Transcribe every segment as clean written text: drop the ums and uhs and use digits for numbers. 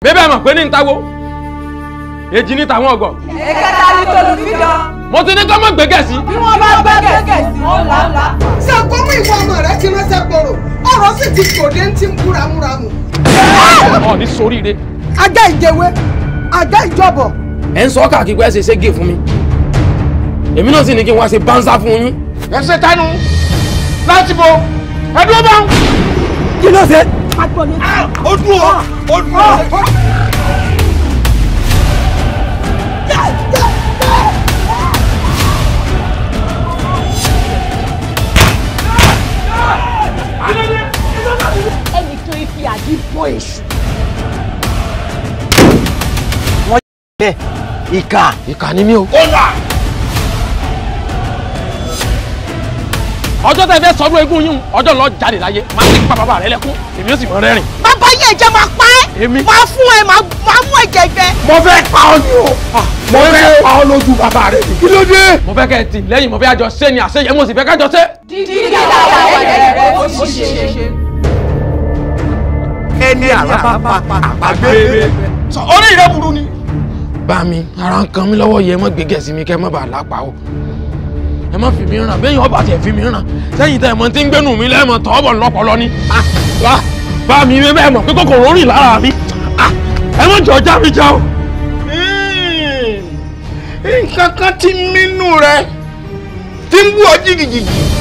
bébé àmọ̀ pé ní ń táwó èjì ní tàwọn ọgọ. ẹ̀kẹta ní tolùfídàn. mo ti ní kọ́ mọ̀ gbẹ́gẹ̀ sí. bí wọ́n bá gbẹ́gẹ̀ sí wọ́n là. ṣàkóso ìwọ ọmọ rẹ ti ránṣẹ́ gbòòrò ọ̀rọ̀ sì ti tòde ń ti ń búramúramù. ọ̀ ní soríire. ajá ìjẹwé ajá ìjọbọ. ẹ ń sọ káàkiri pé ẹ ṣe ségè fún mi èmi náà sì ní kí n wá ṣe bánsá fún yín. ẹ ṣe tánu láti bo ẹ dúró bá. kí ló ṣe. ó dúró ó dúró. ẹnì tó ifi àdìbò èṣù. wọ́n yẹ ìkà ni mí o. ọjọ́ tẹ́ fẹ́ sọdún eégún yín ọjọ́ lọ jáde láyé máa ti pa bàbá rẹ lẹ́kún èmi ó sì mọ rẹ́rìn. bàbá yẹn jẹ́ máa pa ẹ́. èmi. máa fún ẹ máa mú ẹ̀jẹ̀ gbẹ. mo fẹ́ pa ọ́ ni o mo fẹ́ pa ọ́ lójú bàbá rẹ kí ló dé. mo fẹ́ kẹ́ ẹ tì lẹ́yìn mo fẹ́ àjọ ṣe ni àṣeyẹ mo sì fẹ́ kájọ ṣe. dídí dáadáa ẹ̀jẹ̀ rẹ̀ ó sì ṣe. ẹni àràbàpà àgbàgbé. orí rẹ burú ni. bá mi ara ń kan mi lọ́wọ́ yẹ mọ́ gbégẹ̀ sí mi kẹ́ mọ́ bàa lápá o ẹ má fi mi ràn bẹ́ẹ̀ yẹn ọba tiẹ̀ fi mi ràn sẹ́yìn tẹ́ ẹ mọ̀ tí ń gbénu mi lẹ́ẹ̀mọ̀ tọ́ bọ̀ lọ́pọ̀lọ́ ni. bá mi bẹ́ẹ̀ mọ̀ pé kòkòrò rìn lára mi ẹ má jọ já mi já o. nǹkan kan ti mínú rẹ tí ń bú ọ jìgìjìgì.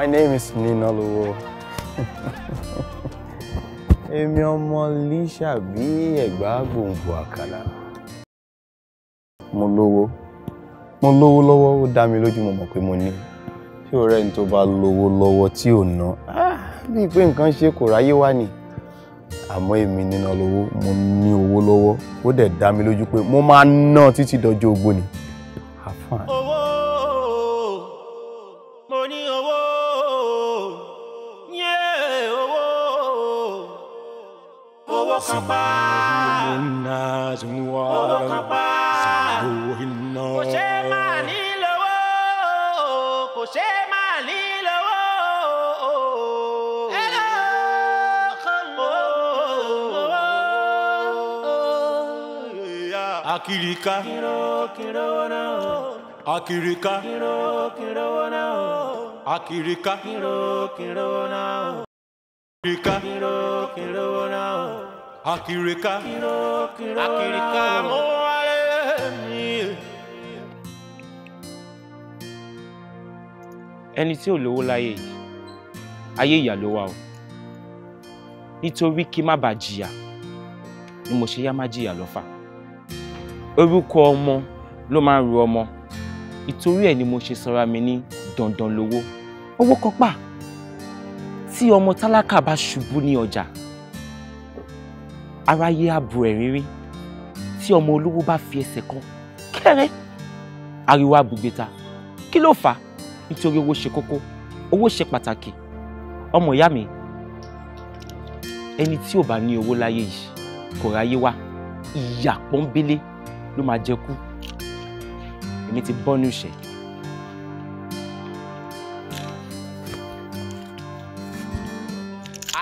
My name is Ninalowo. Èmi ọmọ Lísà bí ẹ̀gbá gbòǹgbò àkàlà. Mo lówó lọ́wọ́ ó dá mi lójú mo mọ̀ pé mo ní. Tí ọ̀rẹ́ ní tó bá lówó lọ́wọ́ tí ò ná. Bí pé nǹkan ṣe kò ráyé wá ni. Àmọ́ èmi Ninalowo mo ní owó lọ́wọ́ ó dẹ̀ dá mi lójú pé mo máa ná títí dọjọ́ ogbó ni. Àfàn. AKIRIKA AKIRIKA AKIRIKA AKIRIKA AKIRIKA ẹni tí ò lówó láyé yìí ayé ìyà ló wà o nítorí kí má bàa jìyà ni mo ṣe yá má jìyà lọ́fà orúkọ ọmọ ló máa ń ro ọmọ. Ìtorí ẹ̀ ni mo ṣe sọra mi ní Dandanlowo. Owó kọ́pà. Tí ọmọ tálákà bá ṣubú ní ọjà, aráyé á bu ẹ̀rín rí. Tí ọmọ olówó bá fi ẹsẹ̀ kan kéré, ariwo abugbeta. Kí ló fà? Nítorí owó ṣe kókó, owó ṣe pàtàkì. Ọmọ ìyá mi, ẹni tí ò bá ní owó láyé yìí kò ráyé wá, ìyà pọ́nbélé ló máa jẹ kú. Èmi ti bọ́nú ìṣẹ́.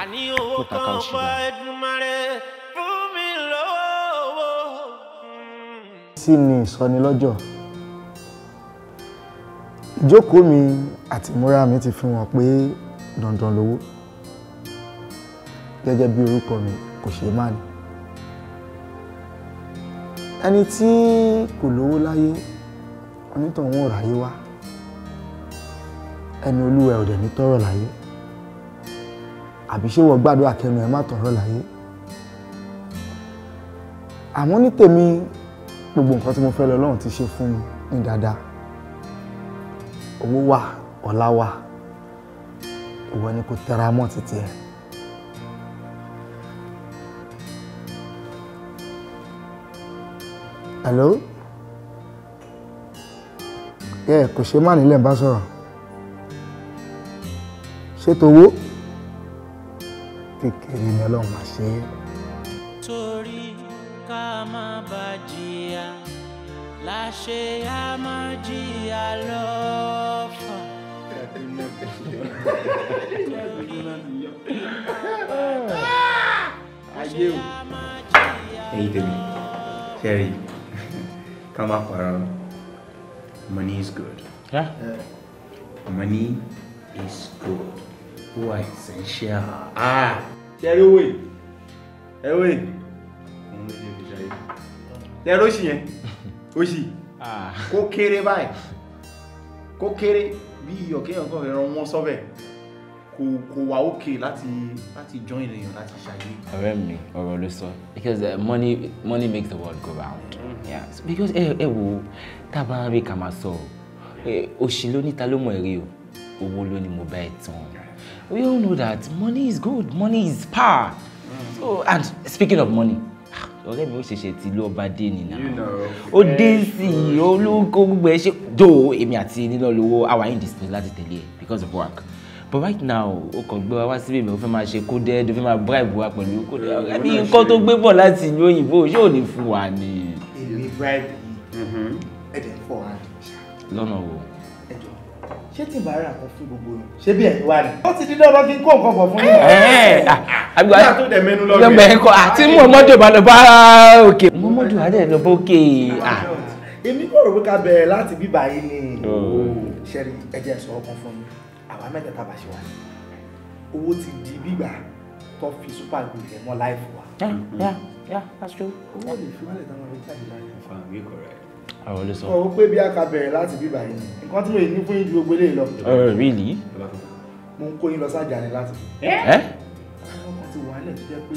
Àní owó kan bá Èdùmàrè fún mi lówó. Sí ni ìsọnilọ́jọ̀. Ìjókòó mi àti ìmúra mi ti fi hàn pé Dandanlowo gẹ́gẹ́ bí orúkọ mi kò ṣe má ní. Ẹni tí kò lówó láyé onítọ̀hún ò ráyé wá. Ẹni olúwa ẹ̀ ò dẹ̀ ní tọ́rọ̀ láyé. Àbí ṣé wọ́n gbàdúrà kẹnu ẹ̀ má tọ́rọ̀ láyé. Àmọ́ ní tèmi gbogbo nǹkan tí mo fẹ́ l'Ọlọ́run ti ṣe fún mi ní dáadáa. Owó wà, ọlá wà. Ìwọ ni kò tẹra mọ́ títí ẹ. Hello? Kò ṣe má nílẹ̀ bá sọ̀rọ̀. Ṣé towó? Kékeré ni Ọlọ́run máa ṣe é. Torí ká má bá jìyà, láṣẹ á má jìyà lọ́fà. Ayé o. Ẹ̀yin tèmi, Sherry, come up around. Money is good. Yeah? Money is good. Who are essential? Sherry, wait. Wait. Sherry, ó ṣì yẹn. Ó ṣì. Kó kéré báyìí. Kó kéré bí iyọ̀ kéèyàn kan fẹ́ràn wọn sọ́bẹ̀. Kò wà okay láti join èèyàn láti ṣàyè. Ọ̀rẹ́ mi, ọ̀rọ̀ ló sọ. Because money makes the world go round. Yeah. Because ẹ wo tá bá rí ká máa sọ òṣì ló ní ta ló mọ̀ èrè o. Owó ló ní mo bá ẹ tán. We all know that money is good, money is power. So, and speaking of money, ọ̀rẹ́ mi ó ṣẹ̀ṣẹ̀ ti ló ọba dé ni náà. Ó dé sí olóko gbogbo ẹ ṣe do èmi àti Ninalowo our indisposed láti tẹ̀lé because of work. But right now, ó kàn gbé wa wá síbí mi ó fẹ́ máa ṣe coded, ó fẹ́ máa bribe wa pẹ̀lú coded. Ọ̀rẹ́ mi nǹkan tó gbé bọ̀ láti ìlú òyìnbó ṣé ò ní fún wa ni. Èmi bribe yìí. Ẹ̀dẹ̀ fọ́ wa. Lọ́nà wo? Ṣé tí bá rà kan fún gbogbo yín? Ṣé bí ẹ̀ wá ni? Ó ti di dandan kí n kó nǹkan bọ̀ fún yín. Àgbà tó dẹ̀ mẹ́nu lọ́gbẹ̀ẹ́. Lọ́gbẹ̀ẹ́ ẹ̀kọ́ àti Muhammadu bá lọ bá òkè. Muhammadu adé lọ bá òkè. Èmi kò rò pé ká bẹ̀rẹ̀ láti bíbá yìí ni. Ṣẹ́rí ẹ̀jẹ̀ sọ ọkàn fún mi. Àwa mẹ́tẹ̀ẹ̀ta bá ṣe wà. Owó ti di gbígbà tó fi super glue lẹ̀ mọ́ láìfù wa. Yeah, that's true. Owó lè fi wálẹ̀ táwọn ọ̀rẹ́ jáde láyé. Ọ̀rọ̀ ló sọ. Ó pé bí a ká bẹ̀rẹ̀ láti bíbá yìí ni. Nǹkan tí mo ní fún yín ju gbogbo eléyìí lọ. Really? Mo ń kó yín lọ sájà ni láti. Àwọn kan ti wà nílẹ̀ tó jẹ́ pé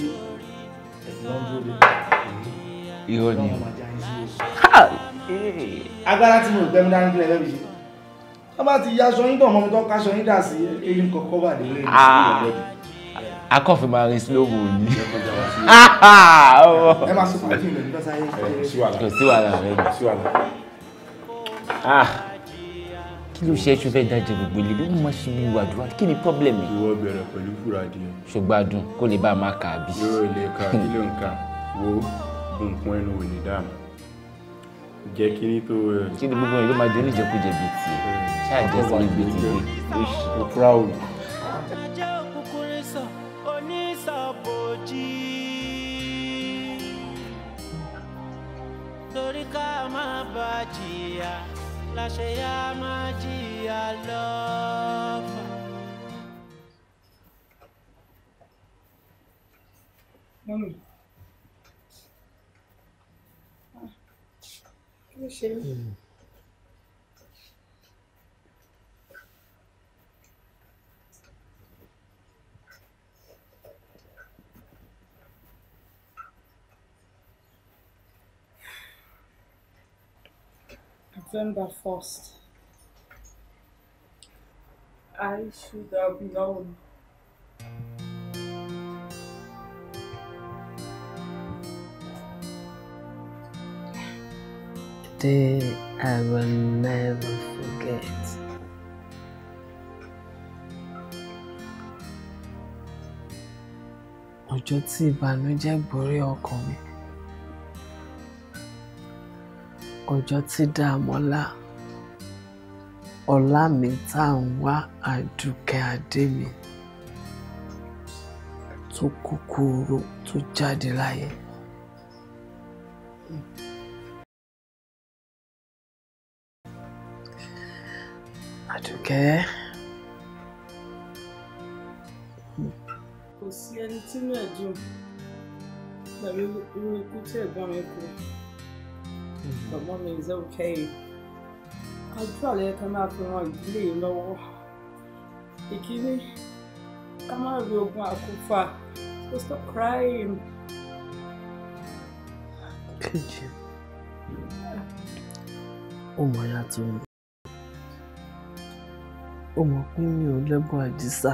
ẹ̀sìn náà ń dúró dé. Irọ́ ni. Agbára tí mo gbẹ́mú dání kílẹ̀ lẹ́bi ṣe. Wọ́n bá ti ya aṣọ yín tàn mọ́ mi tó ká aṣọ yín dà sí eyín kọ̀ọ̀kọ́ bà dé lórí Akọ́fẹ́ máa rin slow mo ni. ẹ máa sọ fàájì ìlú nígbà sáyé. Kò sí wàhálà rẹ̀ ni. Kí ló ṣe é ṣe fẹ́ dájẹ́ gbogbo ilé bí wọ́n máa ṣe bí wàdúrà kí ni problem yìí? Ìwọ bẹ̀rẹ̀ pẹ̀lú fúra díẹ̀. Ṣùgbádùn kó lè bá a máa kà á bí. Yóò lè ka ilé nǹkan wo nǹkan ẹnu ò lè dáàmú. Jẹ́ kí ní tó Kí ni gbogbo yẹn ló máa di oníjẹkújẹ bíi tiẹ̀? Ṣáà jẹ́ sí ibi tí gbé. o proud. Torí ká má bá jìyà, láṣẹ yá má jìyà lọ́fà. Kí ló ṣe mí? November 1st. I should have known. Day I will never forget. Ọjọ́ tí ìbànújẹ́ borí ọkàn mi. Ọjọ́ tí Dàmọ́lá ọlá mi tá ń wá Àdùkẹ́ Adémi tó kúkúrú tó jáde láyé. Àdùkẹ́. Kò sí ẹni tí inú ẹ̀ dùn pẹ̀lú irú ikú tí ẹ̀gbọ́n mi kú. But mommy is okay. Àdúrà lẹ́yìn kan máa fi ran ìdílé yìí lọ́wọ́. Ìkíní, ká má rí ogun àkúfà. So stop crying. Kejì, ó mọ̀ yàtọ̀ mi. Ó mọ̀ pé mi ò lẹ́bùn àjíṣà.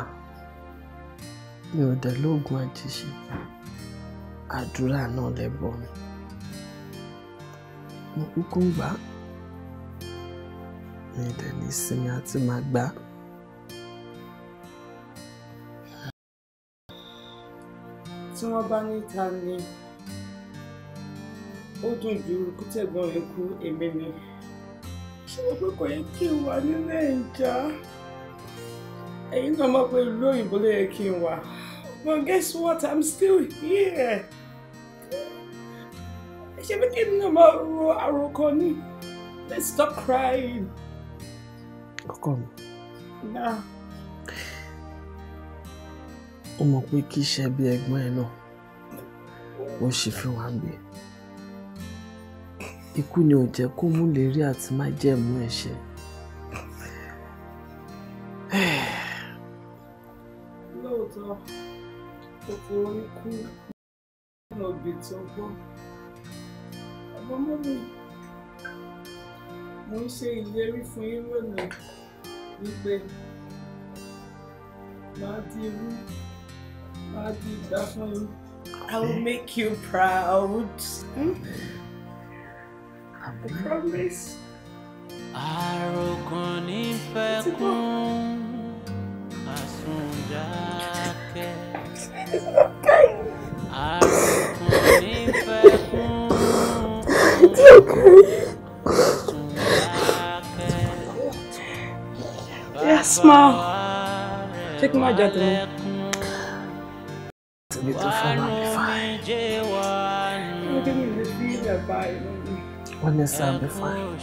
Mi ò dẹ̀ lóògùn àjíṣe. Àdúrà náà lẹ́bọ̀ mi. Mo kúkú ń gbà. Mi dẹ̀ ní ìsinmi àti máa gbà. Tí wọ́n bá níta ni ó dùn ju ikú tí ẹ̀gbọ́n mi kú èmi ni. Ṣé o pé kò yẹ kí n wà ní Nàìjíríà? Ẹ̀yin náà mọ̀ pé ìlú òyìnbó ló yẹ kí n wà. But guess what? I'm still here. Ṣé bí kí n náà máa ro àròkọ ni? Let's stop crying. Ọkọ mi. Nah. Ó mọ̀ pé kí iṣẹ́ bí ẹ̀gbọ́n ẹ̀ náà ó ṣe fi wá ń gbé. Ikú ni ò jẹ́ kó mú lè rí àti má jẹ́ mú ẹ̀ṣẹ̀. Lóòótọ́, kòkòrò ikú ní òbí tó gbọ́. Àmọ́ mọ́mí, mo ń ṣe ìlérí fún yín lónìí wípé máa di irú, máa di ìgbà fún yín. I will make you proud. I promise. Àròkàn nífẹ̀ẹ́ kún àsùnjákẹ́. Àròkàn nífẹ̀ẹ́ kún àsùnjákẹ́. Yes, Mom. Take my judgment. To be too far, I'll be fine. Give me the feel that by Honestly, I'll be fine.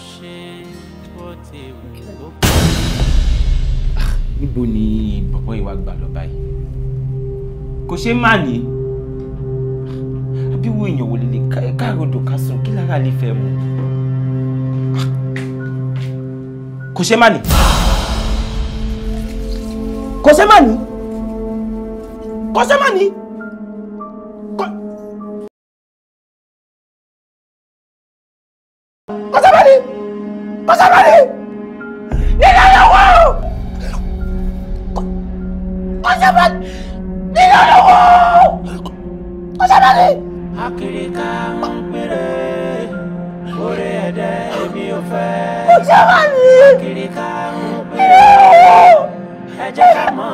Níbo ni bọ̀bọ̀ ìwà gbà lọ báyìí? Kò ṣe má ní. Àbí wo èèyàn wò lè káàròdò ká sùn kí lára lè fẹ́ mu? Kò ṣe má ní. Kò ṣe má ní. Kò ṣe má ní. Kosemani! Kosemani! Ninalowo! Kosemani! Ninalowo! Kosemani! Akirika ń pèrè, orí ẹ̀dẹ̀ èmi ò fẹ́. Kosemani! Akirika ń pèrè, ẹ jẹ́ ká mọ̀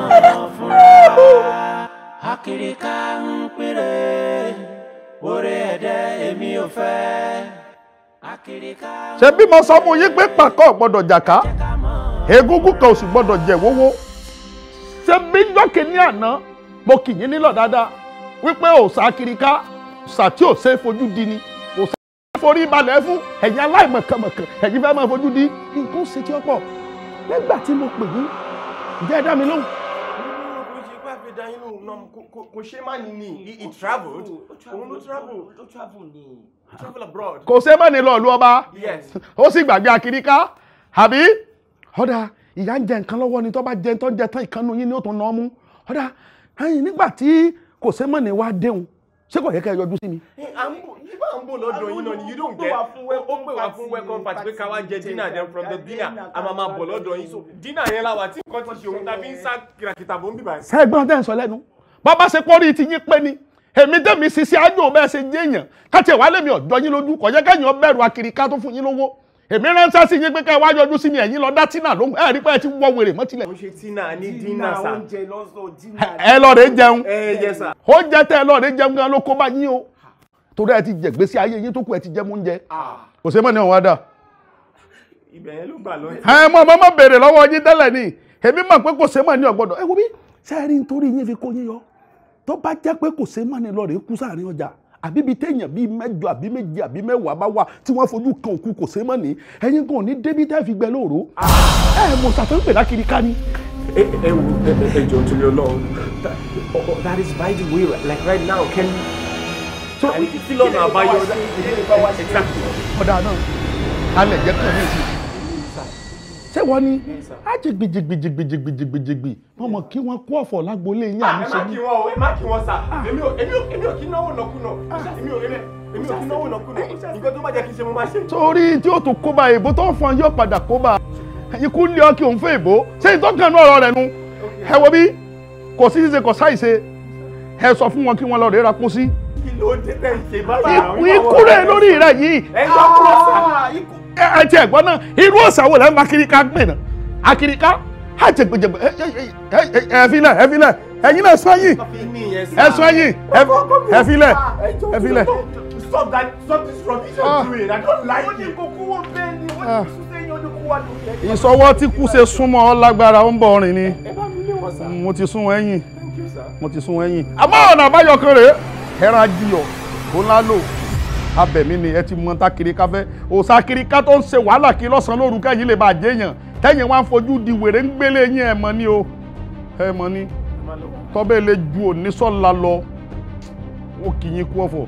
fúnra. Akirika ń pèrè, orí ẹ̀dẹ̀ èmi ò fẹ́. Ṣé bí mo sọ fún yín pé pàkọ́ gbọ́dọ̀ jàká egungun kan ò sì gbọ́dọ̀ jẹ wówó. Ṣé bí jọ́kì ní àná mo kì yín nílọ̀ dáadáa wípé òòṣà Akirika òòṣà tí ò ṣe é fojú di ni òòṣà tí ó forí balẹ̀ fún ẹ̀yin aláìmọ̀kànmọ̀kàn ẹ̀yin fẹ́ máa fojú di nǹkan ṣe tí ó pọ̀ nígbà tí mo pè yín ǹjẹ́ ẹ dá mi lóhùn. Kò ṣe má ní he traveled. Òun ló travel ni. Travel abroad. Kò ṣe má ní lọ ìlú ọba. Yes. Ó sì gbàgbé Akirika àbí ọ̀dà ìyá ń jẹ nǹkan lọ́wọ́ ni tó bá jẹ tó ń jẹ tán ìkànnù yín ni ó tún ná mú ọ̀dà nígbà tí kò ṣe má ní wá déhùn ṣé kò yẹ kẹ́ yọjú sí mi. Ìbá ń bọ̀ lọ́dọ̀ yín náà ni you don't get. Ó pè wá fún welcome party pé ká wá jẹ dinner then from the dinner a máa bọ̀ lọ́dọ̀ yín. So dinner yẹn la wà tí nǹkan ti ṣe òun tàbí ń sá kìràkìtà bó ń bì báyìí. Sẹ́gbọ́n tẹ́ ń sọ lẹ́nu. Bàbá ṣe pọ́rí ti yín pé ni. Èmi tẹ́mi ṣiṣẹ́ àjò bẹ́ẹ̀ ṣe jẹ́ èèyàn. Káti ẹ̀wá lèmi ọ̀dọ́ yín lójú. Kò yẹ kẹ́yìn bẹ̀rù AKIRIKA tó fún yín lówó. Èmi ránṣẹ́ sí yín pé ká wá yọjú sí mi ẹ̀yin lọ dá tínà lóhùn. Ẹ rí pé ẹ ti wọ wèrè mọ́ tilẹ̀. Mo ṣe tínà ní dínà sà. Ẹ lọ rè jẹun. Yes sir. Ó jẹ tẹ́ ẹ lọ rè jẹun gan ló kó bá yín o. Torí ẹ ti jẹ gbèsè ayé yín tó kù ẹ ti jẹ mú oúnjẹ. Kò ṣe mọ́ ni ọ̀hún wá dà. Ibẹ̀ yẹn ló gbà lọ. Ẹ mọ̀ béèrè lọ́wọ́ yín tẹ́lẹ̀ ni. Èmi mọ̀ pé kò ṣe mọ́ ni ọ̀gbọ́dọ̀. Ẹ wo bí sẹ́ẹ̀rí nítorí yín fi kó yín yọ. Tó bá jẹ́ pé kò ṣe mọ́ ni lọ rè kú sáàrin ọjà. Àbí bí téèyàn bíi 8 àbí 7 àbí 10 bá wà tí wọ́n fojú kan òkú kò ṣe mọ́ ni. Ẹ̀yin gan ní débi tẹ́ fi gbẹ lóòró. Mo ṣàtúnpè l'AKIRIKA ni. Ẹ jọ̀ọ́ torí Ọlọ́run. That is by the way like right now can so kí lọ́nà àbáyọ exactly. Ọ̀dà náà alẹ̀ jẹ́ kàn ní ìsìn. Ṣé wọ́n ní ájìgbìjìgbìjìgbìjìgbìjìgbì wọ́n mọ̀ kí wọ́n kú ọ̀fọ̀ lágbolé yín àmì ṣe ní. Ẹ má kí wọ́n sà. Èmi ò kí náwó nàkúnà. Èmi ò kí náwó nàkúnà. Nǹkan tó bá jẹ́ kí ṣe mo máa ṣe. Torí tí ó tún kóbá èbó tó ń fọn yóò padà kóbá. Ikú lé ọ kí òun fẹ́ èbó. Ṣé ìtọ́kànnú ọ̀rọ̀ rẹ̀ nu? Ẹ wo bí kò sí ṣíṣe kò sáìṣe. Ẹ sọ fún wọn kí wọ́n lọ rè ra kó sí. Kí ló dé tẹ̀ ń ṣe báyìí? Ikú rẹ̀ lórí rẹ̀ yìí. Ẹ yọ kúrò sà. Ẹ ti ẹ̀gbọ́n náà irú òòsà wo lẹ́ ń bá AKIRIKA gbìn náà? AKIRIKA á ti gbèjègbè ẹ filẹ̀ ẹ̀yin náà sọ yìí ẹ sọ yìí ẹ filẹ̀. Stop this rubbish you're doing. I don't like it. Ìsọwọ́ tí kú ṣe súnmọ́ ọ lágbára ó ń bọ̀ rìn ni. Mo ti sún ẹ̀yìn. Àmọ́ ọ̀nà àbáyọ kan rèé. Ẹran ajiyọ̀ ó lálò. Abẹ̀mí ni ẹ ti mọ AKIRIKA fẹ́. Òòṣà AKIRIKA tó ń ṣe wàhálà kí lọ́sàn-án lóru kẹ́yìn lè bá jẹ́yàn. Tẹ́yìn wá ń fojú di wèrè ń gbélé yín ẹ mọ̀ ni o. Ẹ mọ̀ ni. Tọ́bẹ̀ lè ju òní sọ́la lọ. Ó kì í yín kú ọ̀fọ̀.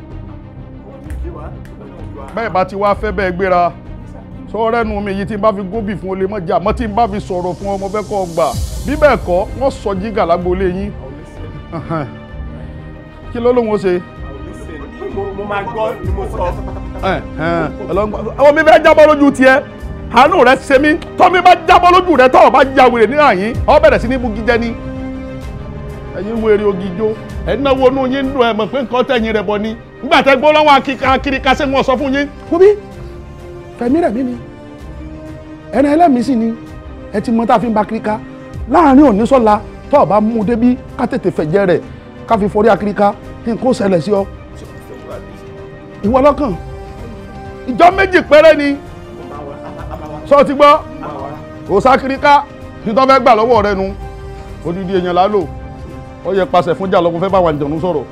Bẹ́ẹ̀ bá ti wá fẹ́ bẹ́ẹ̀ gbéra. Sọ́ọ́rẹ́nu mi yìí tí n bá fi góbì fún olè mọ́jà mọ́ tí n bá fi sọ̀rọ̀ fún ọmọ fẹ́ kọ́ gbà. Bí bẹ́ẹ̀ kọ́ wọ́n sọ jígà lágbolé yín. Kí ló lóun ó ṣe? Mo máa gbọ́ ni mo sọ. Àwọn mi fẹ́ jábọ́ lójú tiẹ̀. Àánú rẹ̀ ṣe mí. Tọ́ mi bá jábọ́ lójú rẹ̀ tọ́ ọ bá ya wèrè ní àyín. Ọ bẹ̀rẹ̀ sí ní bú gíjẹ ni. Ẹ̀yin wèrè ògìjó. Ẹ̀ náwó inú yín dùn ẹ̀ mọ̀ pé nǹkan tẹ̀yìn rẹ̀ bọ̀ ni. Nígbà tẹ́ gbọ́ lọ́wọ́ AKIRIKA ṣé wọ́n sọ fún yín. Wo bí? Fẹ̀mí rẹ̀ mí ni. Ẹni ẹlẹ́mìí sì ni. Ẹ ti mọ tá a fi ń ba AKIRIKA. Láàárín òní sọ́la tọ́ ọ bá mú débí ká tètè fẹ̀jẹ̀ rẹ̀ ká fi forí AKIRIKA nǹkan ó ṣẹlẹ̀ sí ọ. Ìwọ lọ́kàn ìjọ méjì péré ni sọ ti gbọ́ òòṣà AKIRIKA ní tó fẹ́ gbà lọ́wọ́ rẹ nu odidi èèyàn lálò ó yẹ pàṣẹ fún jà lọ́kùn fẹ́ bá wà jẹ̀nu sọ̀rọ̀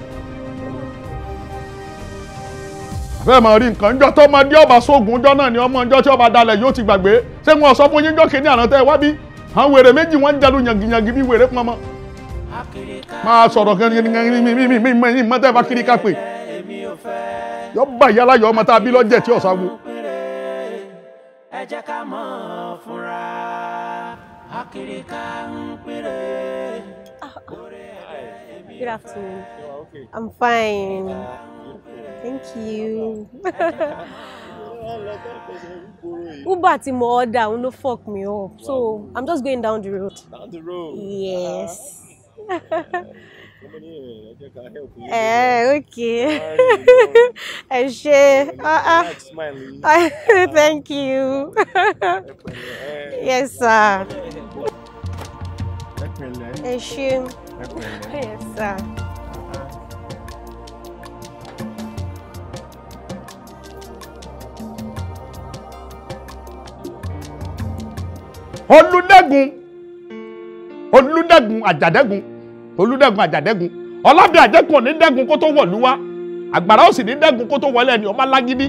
fẹ́ máa rí nǹkan ńjọ́ tó máa dé ọba sóògùn ńjọ́ náà ni ọmọ ńjọ́ tí ọba dalẹ̀ yóò ti gbàgbé ṣé wọn sọ fún yín ńjọ́ kìíní àná tẹ́ ẹ wá bí àwọn wèrè méjì wọ́n ń jalu yàngìyàngì bí wèrè pọnmọ́ máa sọ̀rọ̀ kẹ́ni mọ́tẹ́ bá AKIRIKA pè yọ bá ìyálà yọ ọmọ tá a bí lọ́jẹ̀ tí ọ̀sán wo. Ẹ jẹ́ ká mọ̀ fúnra AKIRIKA ń péré. Good afternoon. I'm fine. Thank you. Uber tí mo order no fuck me up, so I'm just going down the road. Down the road? Yes. Okay. Thank you. Yes, sir. Yes, sir. Olúdẹ́gun àjàdẹ́gun ọlábí àjẹkùn ò ní dẹ́gun kó tó wọ̀lú wá àgbàrá ò sì ní dẹ́gun kó tó wọlé ẹni ọmọ alágídí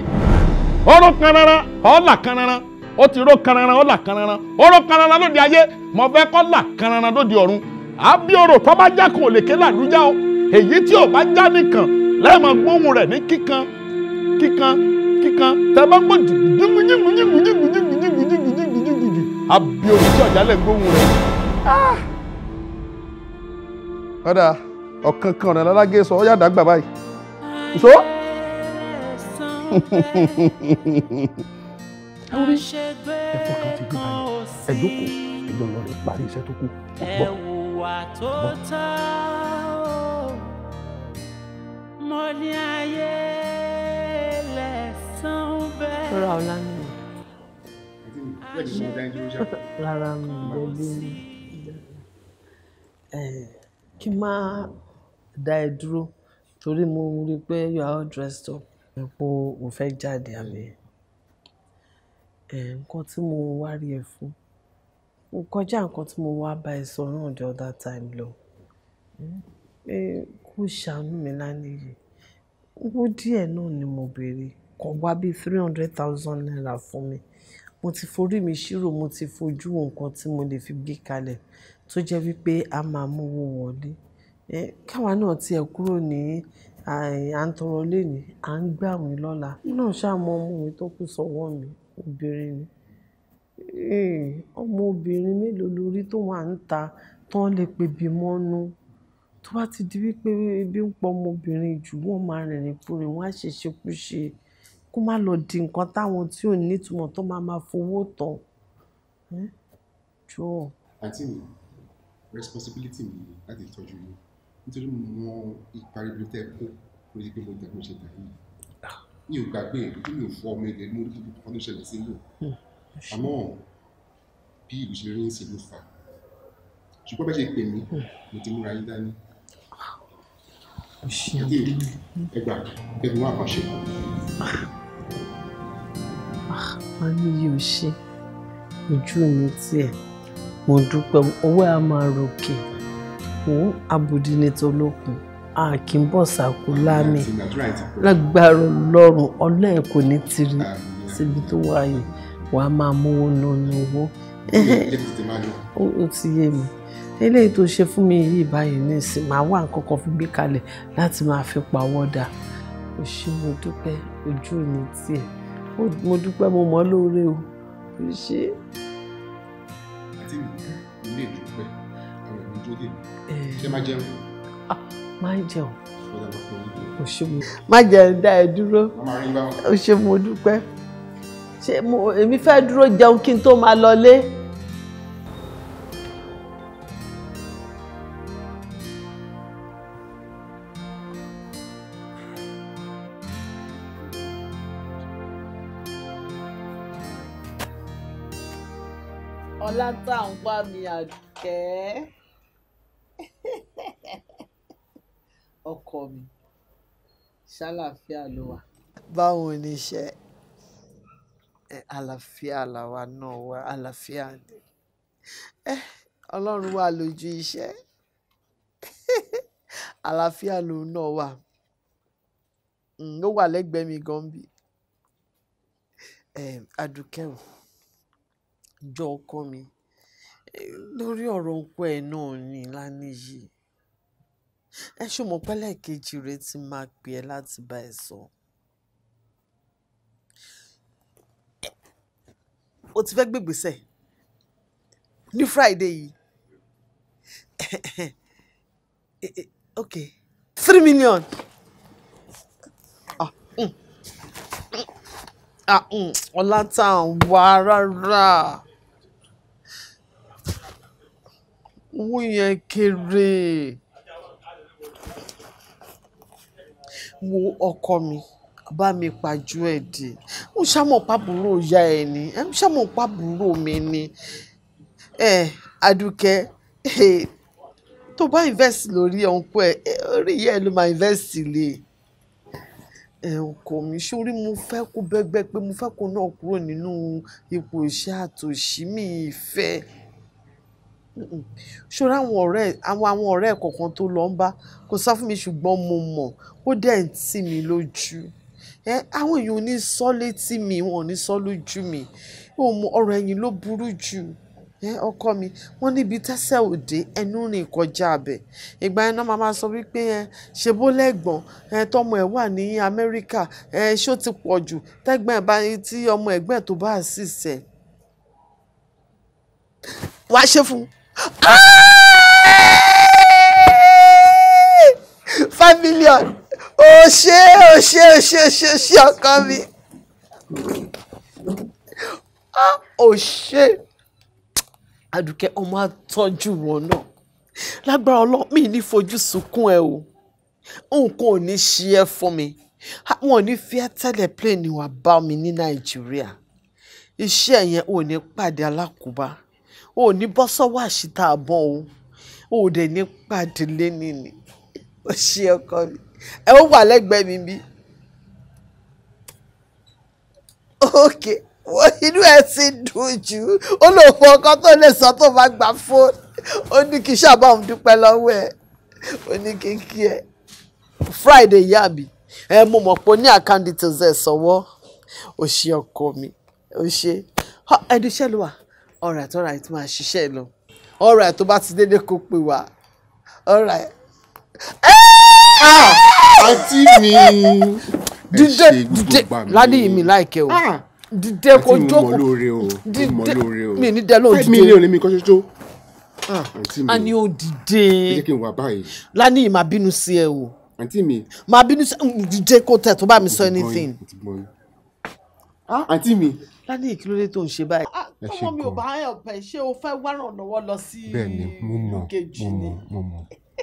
ọ̀rọ̀ kanranran ọ̀là kanranran ó ti ró kanranran ọ̀là kanranran ọ̀rọ̀ kanranran lóde ayé mo fẹ́ kọ́ là kanranran lóde ọ̀run àbí ọ̀rọ̀ tó bá já kan ò lè ké làlújá o èyí tí ò bá já nìkan lẹ́ẹ̀mọ̀ gbóhùn rẹ̀ ní kíkan tẹ́ bá gbọ́ jìgùjìgùjìgùjìgùjìgùjìgùjìgùjìgùjìgùjì àbí ọ̀rọ̀ tí ọ̀já lẹ̀ gbóhùn rẹ̀. Ọ̀dà ọ̀kan kan ọ̀nà lálágé sọ ọ́ yàdá gbà báyìí. So? Orí ẹ̀fọ́ kan ti gbé balẹ̀. Ẹ jókòó, ẹjọ́ lọ rẹ̀ parí iṣẹ́ tó kù. Ẹ̀wùwà tó tọ́ mo ní ayé lẹ̀san bẹ́ẹ̀. Rọra ọ̀la ni. Rárá mi bẹ́bí kí n máa dá ẹ dúró torí mo rí pé you are all dressed up. Epo ò fẹ́ jáde àbí? Nǹkan tí mo wá rí ẹ fún ó kọjá nǹkan tí mo wá bá ẹ sọ náà the other time lọ. Pé kó ṣàánú mi lánìí yìí. Owó díẹ̀ náà ni mo béèrè. Kàn wá bí 300,000 naira fún mi. Mo ti forí mi ṣírò, mo ti fojú nǹkan tí mo lè fi gbé kalẹ̀ tó jẹ́ wípé a máa mú owó wọlé. Káwa náà tiẹ̀ kúrò ní à ń tọrọ lénìí, à ń gbàwìn lọ́la. Náà ṣàmọ ọmọ mi tó kù sọ́wọ́ mi, obìnrin ni. Ọmọ obìnrin mélòó lórí tó wà ń ta tán lè pe bí mọ́nú. Tó bá ti di wípé ebi ń pọ ọmọbìnrin jù wọ́n máa rìnrìn kúrìn, wọ́n á ṣe ṣekúṣe. Kó má lọ di nǹkan táwọn tí ò ní ìtumọ̀ tó máa fowó tán. Jọ. Àǹtí mi, responsibility mi láti tọ́jú yín nítorí mo mọ ìparí bí tẹ́ kó lórí pé mo tẹ̀kọ́ ṣe tẹ̀lé. Mi ò gbàgbé ìlú mi ò fọ ọmọ ilẹ̀ mo rí kíkọ́ tó ṣẹlẹ̀ sí ìlú. Àmọ́ bí ìlú ṣe rí ń ṣe ló fà. Ṣùgbọ́n bẹ́ẹ̀ ṣe pè mí, mo ti múra yín dání. Ẹgbà ẹgbẹ́ wọn àkànṣe. Wọ́n ní yóò ṣe ojú mi tiẹ̀. Mo dúpẹ́ owó a máa ròkè. Òun abòdì ní tolókun. A kì í bọ̀ sàkó lámì. Lágbára Ọlọ́run ọlọ́ẹ̀ kò ní tiri síbi tó wáyé. Wàá máa mówó nínú owó. Ó ti yé mi. Eléyìí tó ṣe fún mi yìí báyìí nísìn máa wá nǹkan kan fi gbé kalẹ̀ láti máa fi pawọ́dà. Ó ṣé mo dúpẹ́ ojú mi tiẹ̀. Mo dúpẹ́ mo mọ̀ lóore o. Ó ṣé. Àti mi ilé ìdúpẹ́ àwọn ìlú tó dé. Ṣé máa jẹun? Máa jẹun. Ó ṣé mo. Má jẹun dá ẹ dúró. Ó ṣé mo dúpẹ́. Ṣé èmi fẹ́ dúró jẹun kí n tó máa lọlé? Ọlá tá à ń wá mi Àdùkẹ́. Ọkọ mi, ṣàlàáfíà ló wà. Báwo ni iṣẹ́? Àlàáfíà làwa náà wà, àlàáfíà ni. Ọlọ́run wà lójú iṣẹ́. Àlàáfíà lòun náà wà. Ó wà lẹ́gbẹ̀ẹ́ mi gan bí. Àdùkẹ́ o. Jọ ọkọ mi lórí ọ̀rọ̀ ọkọ ẹ̀ náà ní lánìí yìí. Ṣó mọ̀ pẹ́lẹ́ kejì rẹ ti máa pè ẹ́ láti bá ẹ sọ. O ti fẹ́ gbégbèsè ní Friday yìí. Okay, 3 million. Ọlá tá à ń wá rárá. Owó yẹn kéré. Wo ọkọ mi bá mi pàjù ẹ̀ dé. Ó ṣàmọ̀ pàbúrò ìyá ẹ̀ ni. Ó ṣàmọ̀ pàbúrò mi ni. Àdùkẹ́ tó bá invest lórí ọ̀npọ̀ ẹ̀ orí ìyá ẹ̀ ló máa invest lé. Ọkọ mi sórí mo fẹ́ kó bẹ́gbẹ́ pé mo fẹ́ kó náà kúrò nínú ipò iṣẹ́ àtòṣì mi ìfẹ́. Ṣọ́ra àwọn ọ̀rẹ́ kọ̀ọ̀kan tó lọ ń bá kò sá fún mi ṣùgbọ́n mo mọ̀ ó dẹ̀ ń tì mí lójú. Àwọn èèyàn ò ní sọ létí mi, wọn ò ní sọ lójú mi. Ọ̀rọ̀ ẹ̀yìn ló burú jù. Ọkọ mi wọ́n níbi tẹ́sẹ̀ òde ẹnu rìn kọjá abẹ. Ìgbà yẹn náà máa sọ wípé ṣe bó lẹ́gbọ̀n tọmọ ẹ̀ wà ní Amẹ́ríkà ṣó ti pọ̀ jù tẹ́gbọ́n ẹ̀ bá tí ọmọ ẹ̀gbọ́n ẹ̀ tó bá ṣìṣẹ́. Wàá ṣe fún 5 million. ó ṣe ọkọ mi. Ó ṣe Àdùkẹ́ ọmọ àtọ́jú wọn náà lágbára Ọlọ́run mi ní fojú sunkún ẹ o nǹkan ò ní ṣe ẹ́ fún mi wọn ò ní fi ẹ́ tẹ́lẹ̀ plane wá bá mi ní Nàìjíríà iṣẹ́ yẹn ò ní pàdé alákòóbá ò ní bọ́ sọ́wọ́ àṣìta àbọ̀ o ò dẹ̀ ní pàdé lẹ́ni ni ó ṣe ọkọ mi ẹ ó wà lẹ́gbẹ̀ẹ́ mi bí okay wọ́n inú ẹ̀ ti dùn jù ó lò fún ọkọ tó lè sọ tó bá gba fóònù ó ní kí sábà ń dúpẹ́ lọ́wọ́ ẹ̀ ó ní kí n kí ẹ Friday yá mi ẹ mo mọ̀ pé ó ní account details ẹ̀ sọ́wọ́ ó ṣe ọkọ mi ó ṣe ẹni iṣẹ́ ló wà alright máa ṣiṣẹ́ lọ alright tó bá ti dédé kó pè wá alright. àǹtí mi dídé ládìí mi láìkẹ́ o dídé kó jókòó dídé mi ní dẹ́ lóun dídé 5 million ní mi kọ́ ṣoṣo. àǹtí mi a ní ó dìde jẹ́ kí n wà báyìí. lánìí máa bínú sí ẹ o àǹtí mi máa bínú sí dídé kó tẹ̀ tó bá mi sọ anything. àǹtí mi lánìí kí ló dé tó ń ṣe báyìí. ẹ ṣe ọmọ mi ò bá yàn pẹ̀ ṣé o fẹ́ wá rànlọ́wọ́ lọ sí kejì ni.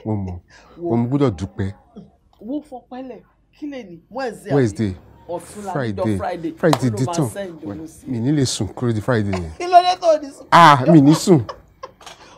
mo mọ̀ gbọ́dọ̀ dúpẹ́. wo fọpẹ́lẹ̀ kí lè ní Wednesday Friday di tán mi ní lè sùn kúrò di Friday yẹn. kí ló dé tó ní sùn. mi ní sùn.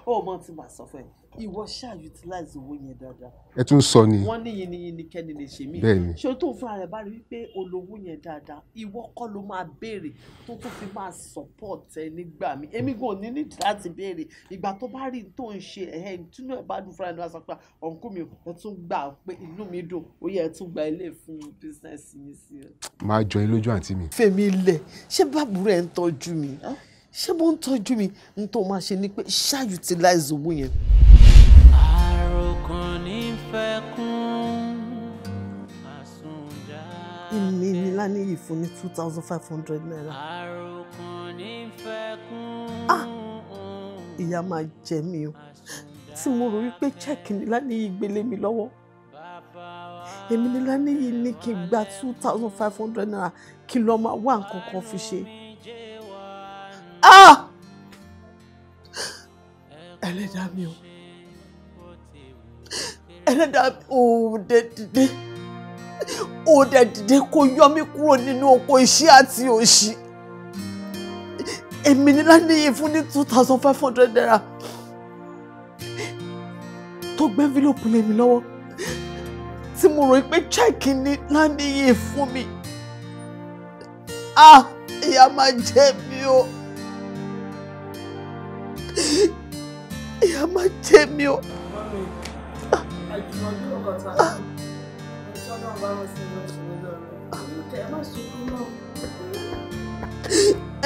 ó mọ tí màá sọ fún ẹ ìwọ ṣáà utilize owó yẹn dáadáa. ẹ tún sọ ni. wọ́n ní yìnyín kẹ́ni lè ṣe mí. bẹ́ẹ̀ni. ṣé o tó fúnra rẹ̀ bá rí wípé olówó yẹn dáadáa ìwọ kọ́ ló máa béèrè tó tún fi máa support ẹ nígbà mi èmi gan ní nídìí láti béèrè ìgbà tó bá rí tó ń ṣe ìtúnú ẹ̀ bá dùn fúnra ẹ̀ ló wá sọ pé ọ̀nkú mi ẹ tún gbà pé inú mi dùn ó yẹ ẹ tún gba ilé fún business yín sí ẹ. máa jọ yín lójú àǹtí mi. fèmí ilẹ̀ ṣé bàbúrò ẹ̀ ń tọ́jú mi ṣé mo ń tọ́jú mi n tó máa ṣe ni pé ṣáà utilize owó yẹn. àròkàn ní fẹ́ kún àsùnjà. èmi ni Lánìyí fún ní 2,500 naira. àròkàn ní fẹ́ kún. ìyá máa jẹ mí o tí mo rò wípé chẹ́ẹ̀kì ni Lánìyí gbélé mi lọ́wọ́ èmi ni Lánìyí ní kí n gba 2,500 naira kí n lọ máa wá nǹkan kan fi ṣe. ẹlẹ́dàá mi o ẹlẹ́dàá mi ò dẹ̀ dìde kó yọ mí kúrò nínú oko iṣẹ́ àti òṣì èmi ni Lánìyí fún ní 2,500 naira tó gbé envelope lé mi lọ́wọ́ tí mo rò pé chẹ́ẹ̀kì ni Lánìyí fún mi ìyà máa jẹ mí o ìyà máa jẹ mí o.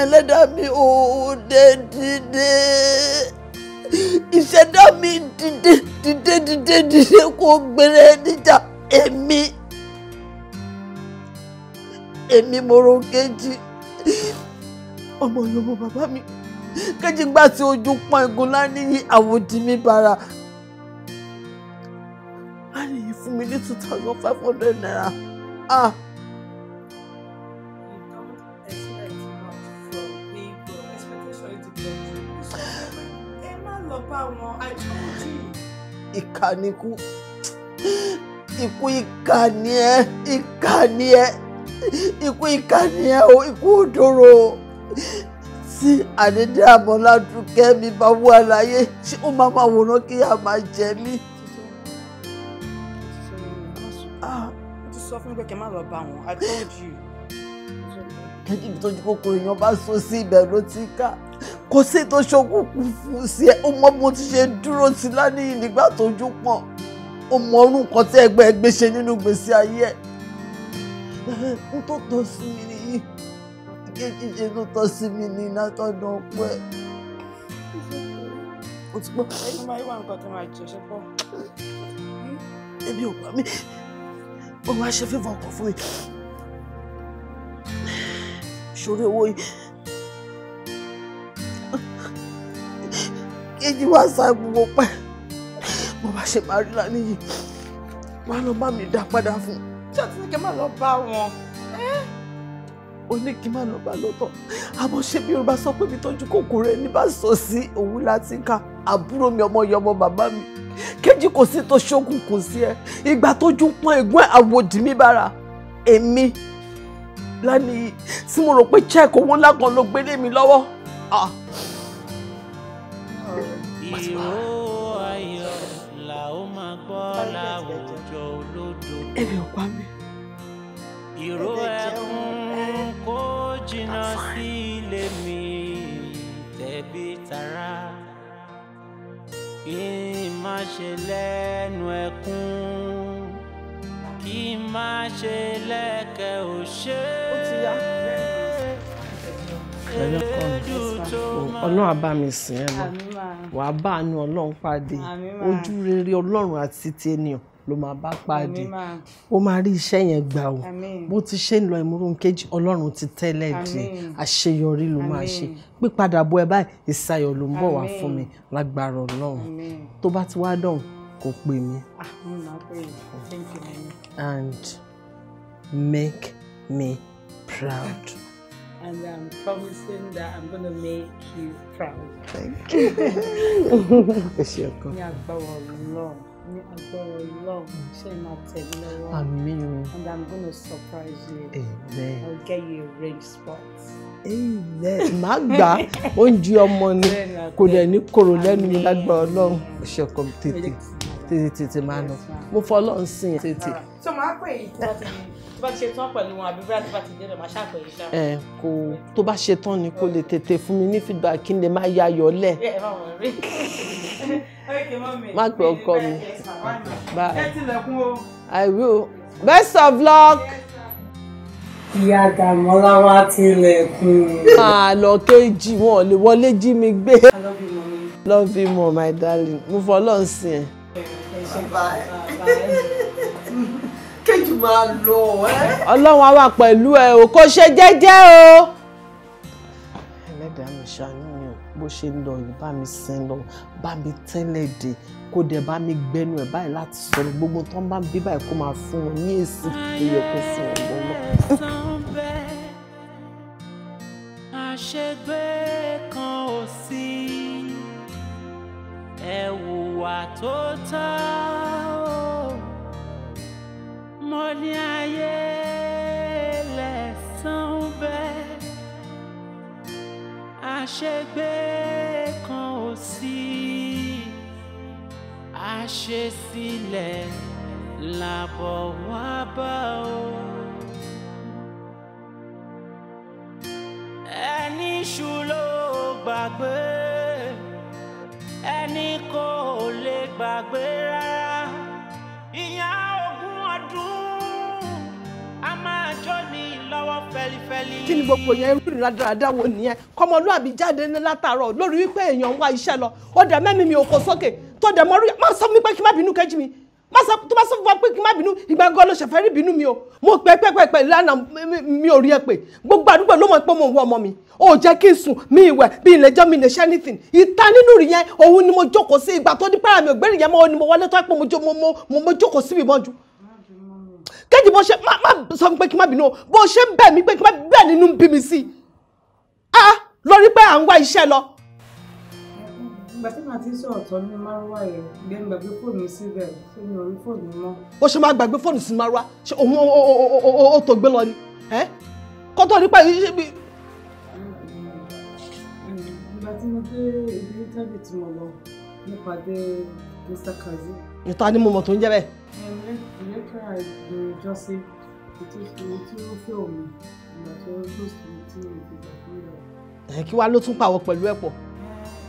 ẹlẹ́dàá mi ò dé dìde ìṣẹ̀dá mi dìde kó gbèrè níjà èmi mo ro kejì ọmọ Yorùbá bàbá mi kejì gbà tí ojú pọ́n igun Lánìyí àwòdì mi bara Lánìyí fún mi ní 2,500 naira. Ìkànnìkú ikú ìkànnì ẹ ikú ìkànnì ẹ o ikú òdòrò tí Adedimeji mi bá wà láyé ṣé ó máa wòrán kí a máa jẹ mí. ti sọ fún mi pé kí n má lọ bá wọn I told you. kẹ́jì tó ju kòkòrò èèyàn bá so sí ibẹ̀ ló ti ká kò sí tó ṣokùnkùn fún sí ẹ ó mọ bó ti ṣe dúró sí Lánìyí nígbà tójú pọ́n ó mọ orú nǹkan tí ẹgbẹ́ ṣe nínú gbèsè ayé ẹ̀ n tó tọ́ sí mi nìyí kejì ṣe tó tọ́ sí mi ní látọ̀dọ̀ pẹ́. o ti gbọ́. ẹni máa wá nǹkan tó máa jẹ ṣe pọ̀. ẹbí ò pa mí ó máa ṣe fífọ ọkọ̀ fún mi ṣòro owó yìí kejì wá sá gbogbo pẹ́ mo bá ṣe máa rí Lánìyí máa lọ bá mi dá padà fún ṣé àti ní kí n má lọ bá wọn ó ní kí n má lọ bá lọ́tọ̀ àmọ́ ṣé bí Yorùbá sọ pé mi tọ́jú kòkòrò ẹni bá sọ sí òun láti ká àbúrò mi ọmọ ìyá ọmọ bàbá mi kejì kò sí tó ṣókùn kò sí ẹ ìgbà tójú pọ́n ẹ̀gbọ́n àwòdì mi bára èmi lánìí tí mo rò pé check owó ńlá kan ló gbé lé mi lọ́wọ́. ìró ayọ̀ là ó máa gbọ́ láwùjọ olódo. ẹ̀rẹ̀ ọ̀pá mi. ìró ẹkún kó jìnnà sí ilé mi tẹ̀bí tará. kí n má ṣe lẹ́nu ẹkún kí n má ṣe lẹ́kẹ̀ òṣè. Ọlọ́run á bá mi sìn ẹ́ lọ wàá bá àánú Ọlọ́run pàdé ojú rere Ọlọ́run àti ti ènìyàn ló máa bá pàdé ó máa rí iṣẹ́ yẹn gbà o bó ti ṣe ń lọ ìmúrún kejì Ọlọ́run ti tẹ́lẹ̀ dé àṣeyọrí ló máa ṣe pípadà bọ̀ ẹ báyìí ìsayọ̀ ló ń bọ̀ wá fún mi lágbára Ọlọ́run tó bá ti wá dọ̀hùn kò pè mí and make me proud. And I'm promising that I'm going to make you proud. Thank you. Ní agbára Ọlọ́run. Ní agbára Ọlọ́run. Ṣé máa tẹ̀lé lọ́wọ́? Àmín. And I'm going to surprise you. Amen. I'll get you a ring spot. Amen. Má gbà oúnjẹ ọmọ ni kò dẹ̀ ní kòrò lẹ́nu mi lágbára Ọlọ́run. Ṣé ọkọ tètè máa lọ. Mo fọ Ọlọ́run sìn tètè. So máa pè é tó bá ti ṣe tán pẹ̀lú wọn àbí bí wọ́n ti dé lọ máa ṣàpè é ṣá. Kò tó bá ṣe tán ni kò lè tètè fún mi ní feedback kí n lè máa yayọ̀ lẹ̀. Má pè ọkọ mi. Bye. I will. Best of luck. Ìyá Dàmọ́lá wá tilẹ̀kùn. Lọ kejì wọn ò lè wọlé jí mi gbé. I love you, mommy. Love you more, my darling. Mo fọ Ọlọ́run sìn ẹ́. Bye. Kejì máa lọ ẹ́. Ọlọ́run á wà pẹ̀lú ẹ o kó ṣe jẹ́jẹ́ o. Ẹlẹ́dàá mi ṣàánú mi o bó ṣe ń lọ yìí bá mi sìn lọ bá mi tẹ́lẹ̀ dé kó dẹ̀ bá mi gbẹnu ẹ̀ báyìí láti sọ̀rọ̀ gbogbo tó ń bá mi bí báyìí kó máa fún wọn ní èsì tó yẹ kó fún wọn gbọ́n. àṣegbé kan ò sí ẹ hùwà tó tọ́ mo ní ayé lẹ̀san bẹ́ẹ̀ àṣegbé kan ò sí àṣesílẹ̀ làbọ̀ wá bá o. ẹni ṣù ló gbàgbé ẹni kò lè gbàgbé rárá ìyá ogún ọdún a máa jó ní lọ́wọ́ fẹ́lifẹ́li. Kí ni gbogbo yẹn irú ìradàradà wo nìyẹn kọmọlúàbí jáde ní látàárọ̀ lórí wípé èèyàn ń wá iṣẹ́ lọ ó dẹ̀ mẹ́mí mi ò kó sókè tó dẹ̀ mọ́ rí má sọ fún mi pé kí má bínú kejì mi tó bá sọ fún wa pé kí má bínú ìgbà gan ló ṣẹ̀fẹ̀ rí bínú mi o mo pẹ́ lánàá mi ò rí ẹ pé gbogbo àdúgbò ló mọ̀ pé mo ń wọ ọmọ mi ó jẹ́ kí n sùn mi ìwẹ̀ bí ilẹ̀ jọ́ mi lè ṣe anything ìta nínú rí yẹn òun ni mo jókòó sí ìgbà tó ní pẹ́rẹ́ mi ò gbẹ́rì yẹn mọ́ ni mo wọlé tó pé mo jókòó síbi mọ́jú kejì bó ṣe má sọ pé kí má bínú o bó ṣe ń bẹ̀ mí pé kí má bẹ́ẹ̀ nínú bí mi sí lórí pé à ń wá iṣẹ́ lọ. Ìgbà tí màá ti sọ̀rọ̀ tán ní márùwá yẹn gbé ń gbàgbé fóònù síbẹ̀ ṣé mi ò rí fóònù mọ́. Ó ṣe máa gbàgbé fóònù sí márùwá ṣe òun ó tó gbé lọ ni kó tó nípa yìí ṣe bí. Ìgbà tí mo dé ibi tábìlì tí mo lọ nípàdé Mr. Kazi. Ìta ni mo mọ̀ tó ń jẹ́ bẹ́ẹ̀. Ìlẹ́kẹ̀rà ìjọsìn tí ó fẹ́ òun ìgbà tó lóṣù tí ìgbà tó lọ. Kí wàá ló tún pàwọ̀ pẹ̀lú ẹ̀ pọ̀.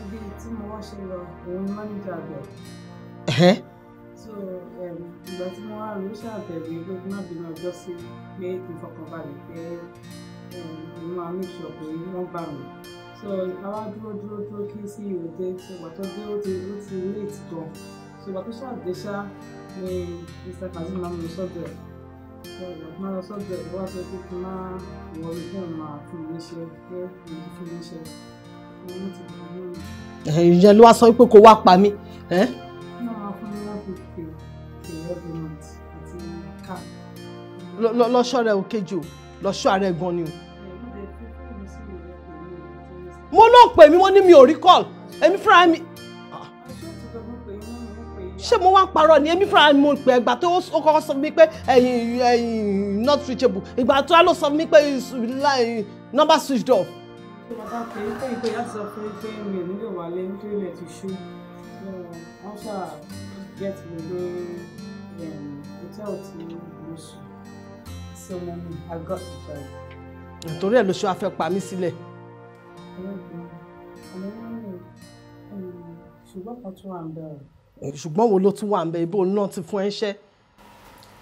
Ibi tí mo wá ṣe lọ òun ni máníjà àgbẹ̀. So ìgbà tí mo wá rí ṣàbẹ̀wò pé kí má bínú ọjọ́ sí pé ìfọkànbalẹ̀ pé mo máa make sure pé wọ́n bá mi. So àwa dúró kí sí ìròdé so ìgbà tó dé ó ti late gan. So ìgbà tó ṣàdé ṣá ni Mr. Kazeem máa ń lọ sọ́dọ̀ ẹ̀. So ìgbà tó máa lọ sọ́dọ̀ ẹ̀ wá sọ pé kí n má wọlé fún òun máa fún mi níṣẹ́ pé mo ti fún mi níṣẹ́. Ìyẹn ló wá sọ pé kó wá pa mí. Náà wá fún mi láti pè every month àti ká lọ ṣọ́ra ẹ̀ òkejì o lọ ṣọ́ ara ẹ̀ gan ni o. mo ló pè mí wọ́n ní mi ò rí call èmi fúnra mi ṣé mo wá ń parọ́ ni èmi fúnra mi mo pè ẹgbà tó ó kọ́kọ́ sọ mi pé ẹ̀yin not reachable ìgbà tó á lọ sọ mi pé number switched off. bàbá pé kẹ́yìn pé láti sọ fún pé mi ò nílò wálé nítorí ilẹ̀ ti ṣú wọ́n ṣáà get me lé hòtẹ́ẹ̀lì tí mo sùn sí ọmọ mi I got to try. nítorí ẹ̀ ló ṣe wá fẹ́ pa mí sílẹ̀. ṣùgbọ́n kan tún wà ń bẹ̀rẹ̀. ṣùgbọ́n wo ló tún wà ń bẹ ibo náà ti fún ẹ ṣẹ́.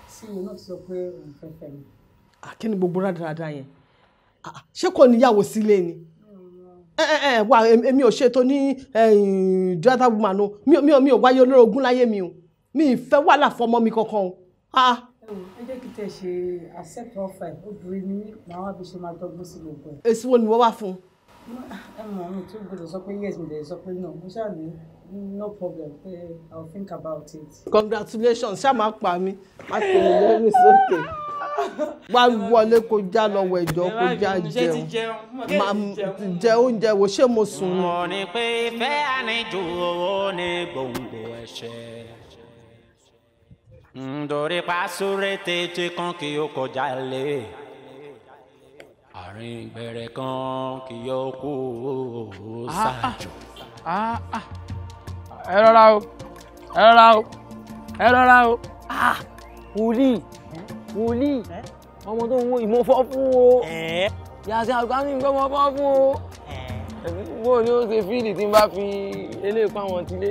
sí mi náà ti sọ pé òun fẹ́ fẹ́ mi. kí ni gbogbo rádaràda yẹn ṣé kò níyàwó sílé ni. wà èmi ò ṣètò ní data woman o mi ò wáyé olórogún láyé mi o mi ì fẹ́ wàhálà fọmọ mi kankan o. ẹ jẹ́ kí tẹ̀ ṣe accept offer obìnrin ni màá wá bí ṣe máa dọ́gbọ́n sí gbogbo ẹ̀. èsì wo ni wọ́n wá fún. ẹ mọ̀ mi tó gbọdọ̀ sọ pé yes mi dẹ̀ sọ pé no mo ṣáà ní no problem pé I will think about it. Congratulations ṣá máa pa mí má pè mí lórí sókè wá wọlé kó já lọ wọ ìjọ kó já jẹun jẹ oúnjẹ wo ṣé mo sùn ni. mo ní pé ìfẹ́ àníjù owó ní gbòǹgbò ẹ̀ṣẹ̀ nítorí pàṣẹ tètè kan kí ó kọjá lé àárín ìbẹ̀rẹ̀ kan kí ó kú ṣáájú. ẹ rọra o ẹ rọra o ẹ rọra o. wòlíì ọmọ tó ń wo ìmọ̀ fọ́ fún o yàtí àgbà ní nǹkan mọ́ fọ́ fún o bó ni ó ṣe fíìlì tí n bá fi eléyìí pa wọn tilé.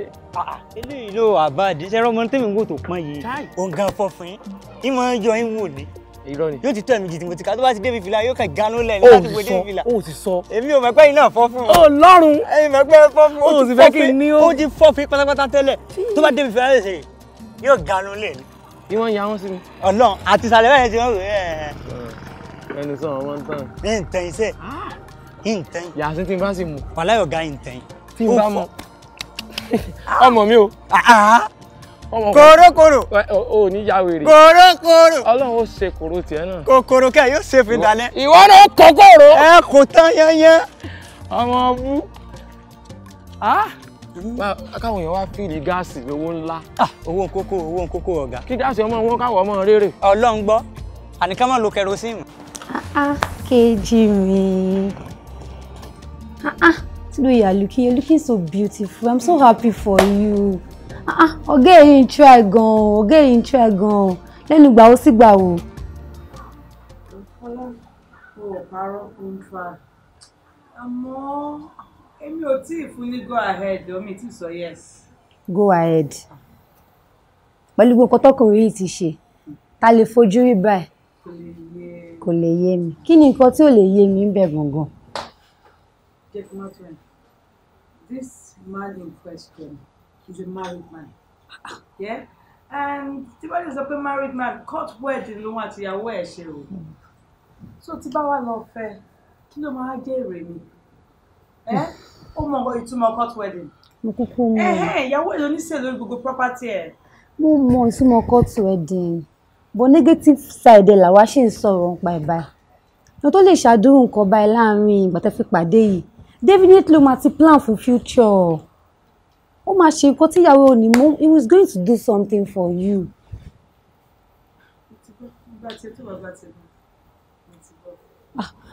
eléyìí ló àbáàdì ṣẹ́rọ ọmọ tẹ́mi ń wò tó pọ́n yìí òun gan fọ́ fún yín ìmọ̀ yọ yín wò ní. irọ́ ni. yóò ti tọ́ ẹ̀mí jìtì mo ti ká tó bá ti débi fìlà yóò kàn gánú lẹ̀ ní láti wo débi fìlà. o ti sọ. èmi ò mọ̀ pé iná fọ́ fún o lọ́rùn. ẹ̀yin mọ̀ pé fọ́ fún o sì fẹ́ kí n ní o. ó ti fọ́ fún pátápátá tẹ́lẹ̀ tó bá débi fìlà lẹ́sẹ̀ yóò gánú lẹ̀ ní. bí wọ́n ya wọ́n sí mi. ọlọ́run àti ìsàlẹ̀ báyẹn ti wọ́n rò ẹnu sọ wọn tán. ní ntẹ̀yìn sẹ́ ntẹ̀yìn. yàtí tí n bá sì mú. wàhálà yóò ga ntẹ̀yìn. tí n bá mọ ọmọ mi o. kòrókòrò. o ní ya wèrè. kòrókòrò. ọlọ́run ó ṣe kòrò tiẹ̀ náà. kòkòrò kẹ́ yóò ṣe fi dalẹ̀. ìwọ náà kòkòrò. ẹ kò tán yányán. ọmọ bú. káwọn èèyàn wá fíìlì gáàsì owó ńlá. owó nkókó ọ̀gá. kí gáàsì ọmọ wọn káwọ ọmọ rere. ọlọ́run gbọ́ àníkà máa lo kerosene. Kejì mi. Today you're looking so beautiful. I'm so happy for you. Ọ̀gá yìí ń try gan-an, ọ̀gá yìí ń try gan-an. Lẹ́nu gbà ó sì gbà wò. Ọlọ́run ò parọ́ ń try. Àmọ́ èmi ò tí ì fún ní go ahead omi tí sọ yes. Go ahead. Pẹ̀lú gbogbo tọkùnrin yìí ti ṣe, ta lè fojú rí báyìí? Kò lè yé mi. Kí ni nǹkan tí ò lè yé mi ń bẹ̀ gangan? This man in question is a married man. Yeah? And tí bá lè sọ pé married man court wedding ló wà tíyàwó ẹ̀ ṣe o. So tí bá wà lọ fẹ́, kí ló máa jẹ́ èrè mi? Ó mọ ìtumọ̀ court wedding. Mo kúkú mọ̀. Ìyàwó ẹ̀ ló ní ṣe lórí gbogbo property ẹ̀. Mo mọ ìtumọ̀ court wedding. But negative side ẹ̀ làwa ṣì ń sọ̀rọ̀ nípa ẹ̀ báyìí. Mo tó lè ṣàdúró nǹkan báyìí láàrin ìgbà tẹ́ fi pàdé yìí. Definitely máa ti plan for future. Ó máa ṣe nǹkan tí ìyàwó ò ní mú. He was going to do something for you.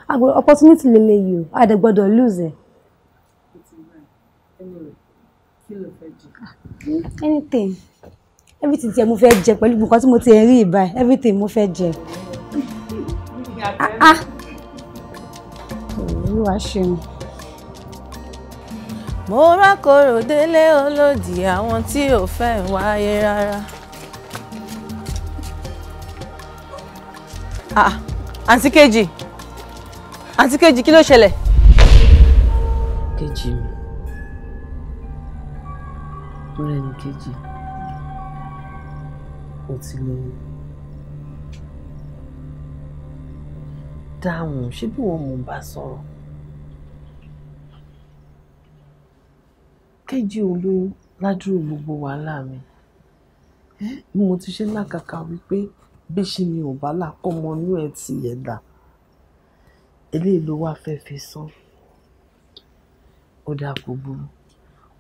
Opportunity lele yìí o. A dẹ̀ gbọ́dọ̀ lose ẹ̀. Anything. Everything tí mo fẹ́ jẹ pẹ̀lú nǹkan tí mo ti rí ìbáyìí. Everything mo fẹ́ jẹ. Olúwa ṣeun. Mo rákòrò délé olódì àwọn tí ò fẹ́ wáyé rárá. Àǹtí Kejì kí ló ṣẹlẹ̀? Kejì mi. Ọ̀rẹ́ mi Kejì. Ó ti lóyún. Dáhùn, ṣé bí wọ́n mò ń bá sọ̀rọ̀? Kejì olóyún ládùúrò gbogbo wàhálà mi. Bí mo ti ṣe lákàkà wípé bí ṣe mi ò bá lákọ̀ọ́mọ inú ẹ̀ ti yẹ̀ dà eléyìí ló wá fẹ́ fi san ó dáa kó burú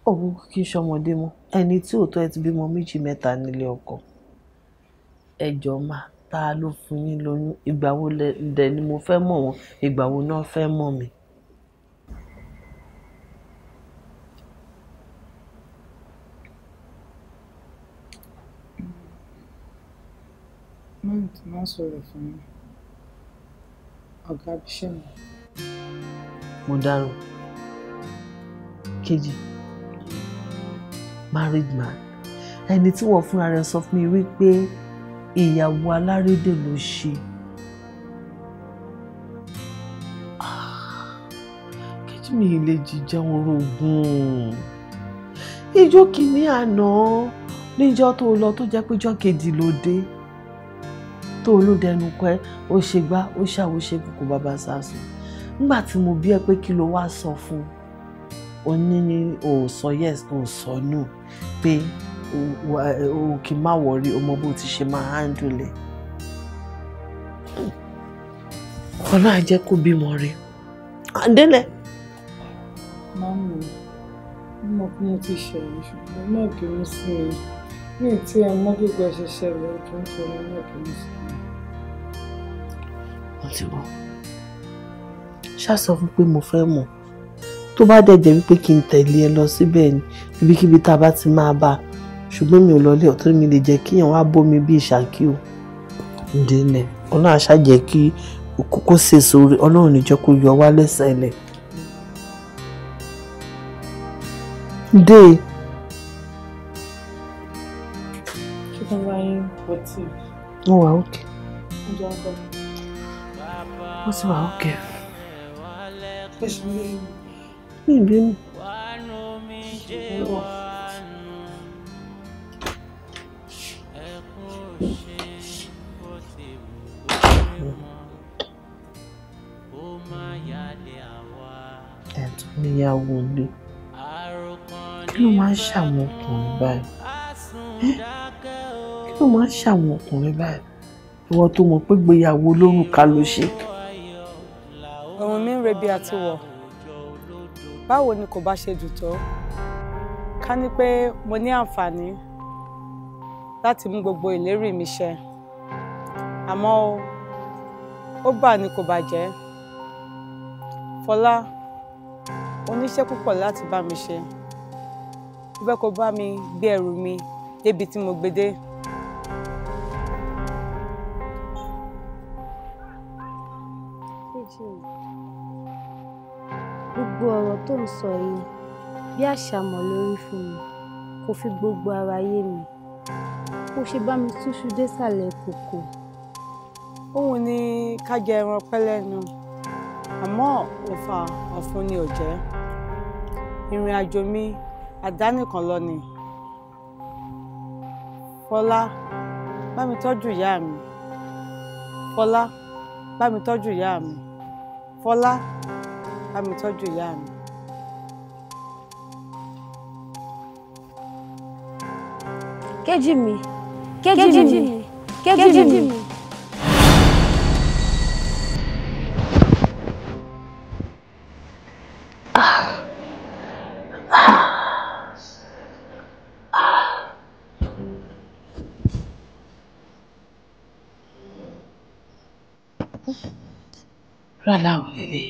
òun kì í ṣọmọdé mọ́ ẹni tí òótọ́ ẹ ti bímọ 2 mẹ́ta nílé ọkọ ẹjọ́ máa ta ló fún yín lóyún ìgbà wo dẹ̀ ni mo fẹ́ mọ̀ wọ́n ìgbà wo náà fẹ́ mọ̀ mi. Má sọ̀rọ̀ fún mi. Ọ̀gá bíṣẹ́ mi. Mo dárò. Kejì. Married man. Ẹni tí wọ́n fúnra rẹ̀ sọ fún mi wípé ìyàwó alárédè ló ṣe. Kejì mi lè jíjẹ orogún. Ìjọ́ kìíní àná níjọ́ tó lọ tó jẹ́ pé ìjọ́ kejì ló dé. Tó ló dẹnu pẹ́ ó ṣe gbá ó ṣàwòṣe kòkò bàbá sásùn nígbà tí mo bí ẹ pé kí ló wá sọ fún o ní o sọ yes o sọ no pé o kì í má wọrí ọmọ bó ti ṣe máa handle ẹ Ọlọ́run á jẹ́ kó bímọ rẹ̀ àdélẹ̀. Màmú mo kí mo ti ṣẹ̀yìn ṣùgbọ́n má bínú sí mi ní tí ẹ mọ́ gbogbo ẹ̀ ṣe ṣẹlẹ̀ ojú ń sọ má bínú sí mi. Mo ti wọ́n ṣá sọ fún pé mo fẹ́ mọ̀ tó bá dẹ̀ jẹ́ wípé kí n tẹ̀lé ẹ lọ síbẹ̀ ni ibikíbi tá a bá ti máa bá ṣùgbọ́n mi ò lọlé ọ̀tọ́ mi lè jẹ́ kí èèyàn wá bómi bí ìṣàkí o ǹdẹ́lẹ̀ Ọlọ́run àṣà jẹ́ kí kókó ṣe sórí Ọlọ́run níjọ́ kó yọ wá lẹ́sẹ̀ lẹ̀. Dé. Kí ló wá yín pọ̀ tí? Mo wà òkè. Oúnjẹ ọgbà. Mo ti wà òkè. Ó ṣe mí lóyún. Mi ì bínú. Ẹ̀tún níyàwó ilé. Kí ló máa ń ṣàwọn ọkùnrin báyìí? Kí ló máa ń ṣàwọn ọkùnrin báyìí? Ìwọ tó mọ̀ pé gbéyàwó olórùka ló ṣe. Òun mi ń rebi àti wọ̀. Báwo ni kò bá ṣe dùn tó? Ká ní pé mo ní àǹfààní láti mú gbogbo ìlérí mi ṣẹ. Àmọ́ ó bà ní kò bàjẹ́. Fọlá, oníṣẹ́ púpọ̀ láti bá mi ṣe. Ó fẹ́ kó bá mi gbé ẹrù mi débi tí mo gbé dé. Gbogbo ọ̀rọ̀ tó ń sọ yìí bí àṣàmọ̀ lórí fún mi kò fi gbogbo ara yé mi kò ṣe bá mi túṣu désàlẹ̀ kòkò. Òun ni ká jẹ ẹran pẹ́ lẹ́nu àmọ́ òfà ọ̀fun ni ò jẹ́. Ìrìn àjò mi àdánìkan lọ ni. Fọlá, bá mi tọ́jú ìyá mi. Fọlá, bá mi tọ́jú ìyá mi. Fọlá, bá mi tọ́jú ìyá mi. Kejì mi, kejì mi, kejì mi. Rárá ò lè.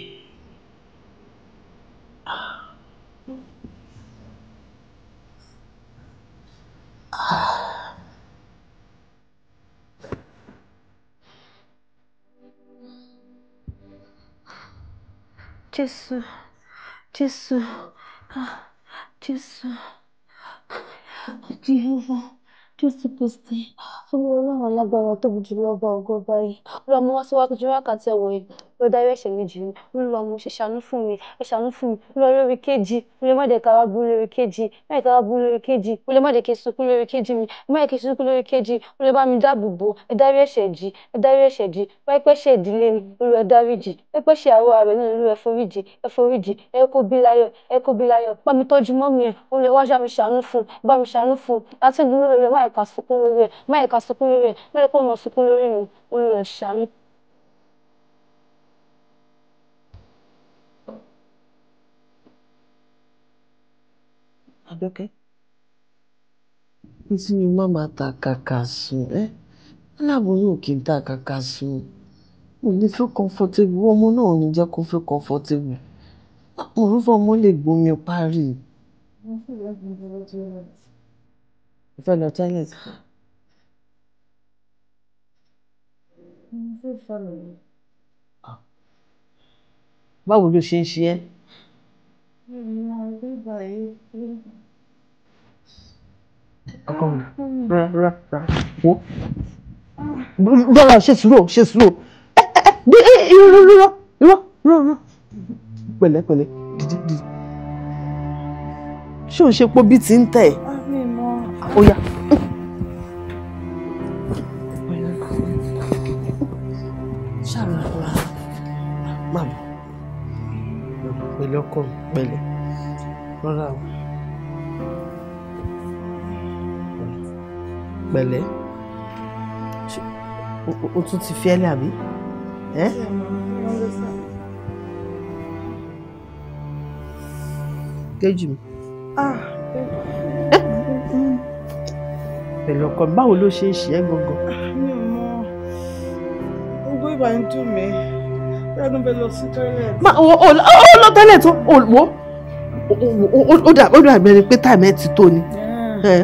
Jésù, Jésù, Jésù, Jehova, Jésù Kristi, fún mi Ọlọ́run alágbára tóbi jùlọ ọba ògo báyìí. Olúwa mú wá síwájú wákàtí ẹ̀wọ̀ yìí. Olúwa dárí ẹ̀ṣẹ̀ mi jì mí. Olúwa mo ṣe ṣàánú fún mi. Ẹ ṣàánú fún mi. Olúwa lórí kejì. Olúwa má jẹ́ ká wá burú lórí kejì. Má jẹ́ ká wá burú lórí kejì. Olúwa má jẹ́ kí n sunkún lórí kejì mi. Má jẹ́ kí n sunkún lórí kejì. Olúwa bá mi dáàbò bò. Ẹ dárí ẹ̀ṣẹ̀ jì. Ẹ dárí ẹ̀ṣẹ̀ jì. Wáyé pẹ́ ṣe ìdílé mi. Olúwa dárí jì. Ẹ pẹ́ ṣe àwọ̀ ààrẹ náà. Olúwa foríjì. Ẹ foríjì. Ẹ kó bí láyọ̀. Ẹ kó bí láyọ̀. Bá mi tọ́jú mọ́mì ẹ̀. Olúwa wá mi ṣàánú fún. Bá mi ṣàánú fún. Láti dúró lórí ẹ̀. Má jẹ́ ká sunkún lórí ẹ̀. Má jẹ́ ká sunkún lórí ẹ̀. Má jẹ́ kó mọ̀ sunkún lórí mi. Olúwa ṣàánú. Abẹ́kẹ́, ìsìn mi má máa ta kàkà sùn ẹ́ aláboyún ò kì í ta kàkà sùn mo ní feel comfortable ọmọ náà ò ní jẹ́ kó feel comfortable mo rú fún ọmọ lè gbomi parí. Ìfẹ́ lọ toilet. Báwo ló ṣe ń ṣe ẹ́? Ọkọ mi, rárá, wo. Bọ́lá ṣe sùúrù. Irọ́. Pẹ̀lẹ́, dìde. Ṣé o ń ṣe pé bí ti ń tẹ̀? Ó yá. Ṣàlùfà. Màmá. Pẹ̀lẹ́ ọkọ mi, pẹ̀lẹ́. Rọra o. Pẹ̀lẹ́. O tún ti fi ẹ́lẹ̀ àbí? Kejì mi. Pẹ̀lẹ́ ọkọ mi, báwo ló ṣe ń ṣe ẹ́ gangan? Mi ò mọ̀. Gbogbo ìgbà ń dùn mí. Lẹ́nu bẹ lọ sí tọ́ílẹ̀tì. Ó lọ tọ́ílẹ̀tì wo. Ó dàbí ẹni pé táìmù ẹ ti tó ni.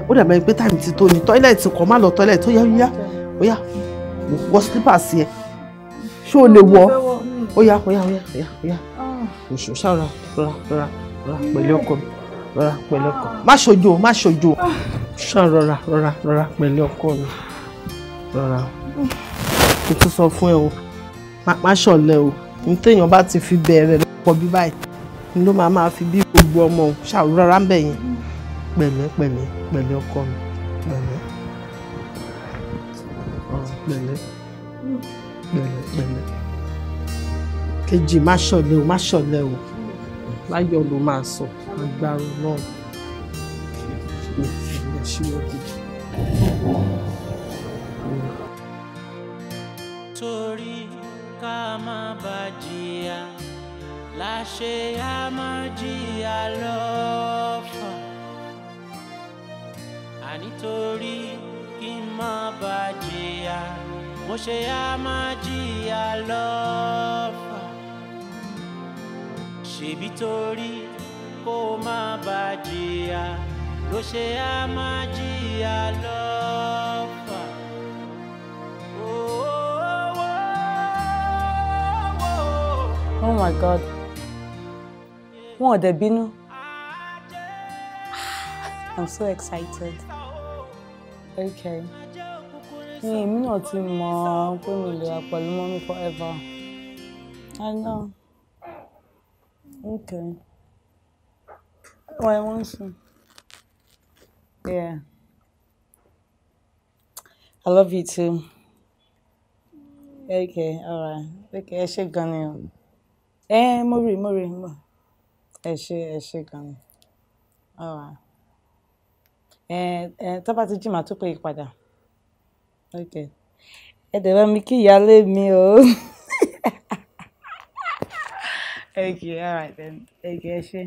Ó dàbí ẹni pé táìmù ti tó ni. Tọ́ílẹ̀tì kan má lọ tọ́ílẹ̀tì. Ó yá. Wọ slippers yẹn. Ṣé o lè wọ? Ó yá. Oṣù ṣáà rọra pẹ̀lú ọkọ mi. Rọra pẹ̀lú ọkọ. Má ṣojo. Ṣáà rọra pẹ̀lú ọkọ mi. Rọra. Mo tún sọ fún ẹ o. Má ṣọ̀lẹ o. Ní téèyàn bá ti fi bẹ̀rẹ̀ lọ́pọ̀ bí báyìí ni ló máa fi bí gbogbo ọmọ o. Ṣáà rọra ń bẹ̀ yẹn. Pẹ̀lẹ́ ọkọ mi. Pẹ̀lẹ́. Kejì má ṣọ̀lẹ o. Láyọ̀ ló máa sọ agbára náà. Torí ká má bà jìyà láṣẹ á má jìyà lọ́fà. Àní torí kí n má bà jìyà mo ṣe á má jìyà lọ́fà. Ṣèbí torí kó má bà jìyà ló ṣe á má jìyà lọ́fà. Oh my God. Wọn ò dẹ̀ bínú. I'm so excited. Okay. Èmi náà ti mọ̀ pé mi lè wà pẹ̀lú mọ́mí forever. I know. Okay. Oh, I want to. Yeah. I love you too. Okay, all right. Okay, ẹ ṣé gan ni o. Mo rí. Ẹ ṣé gan ni. All right. Tó bá ti jí màá tó pé ìpadà. Okay. Ẹ dẹ̀ bá mi kí ìyálé mi o. Okay, all right then. Okay, ẹ ṣé.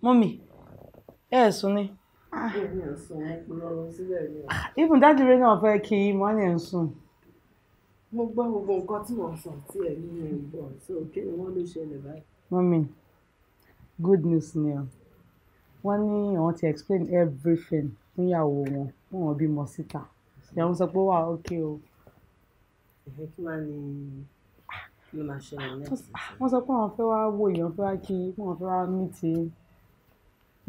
Mọ́mì, sùn ni. Even dájú rẹ̀ náà fẹ́ kí mọ́ni ẹ̀ ń sùn. Mo gbọ́ gbogbo nǹkan tí wọ́n sọ tí ẹ̀ nínú ìbọn so kí ni wọ́n ló ṣẹlẹ̀ báyìí. Mọ́mì, good news ni o. Wọ́n ní àwọn ti explain everything fún ìyàwó wọn fún wọn bímọ síta. Ìyàwó sọ pé wà ókè o. Kí wàá ní ló máa ṣẹlẹ̀ next. Wọ́n sọ pé àwọn fẹ́ wá wò èèyàn fẹ́ wá kí wọ́n fẹ́ wá meet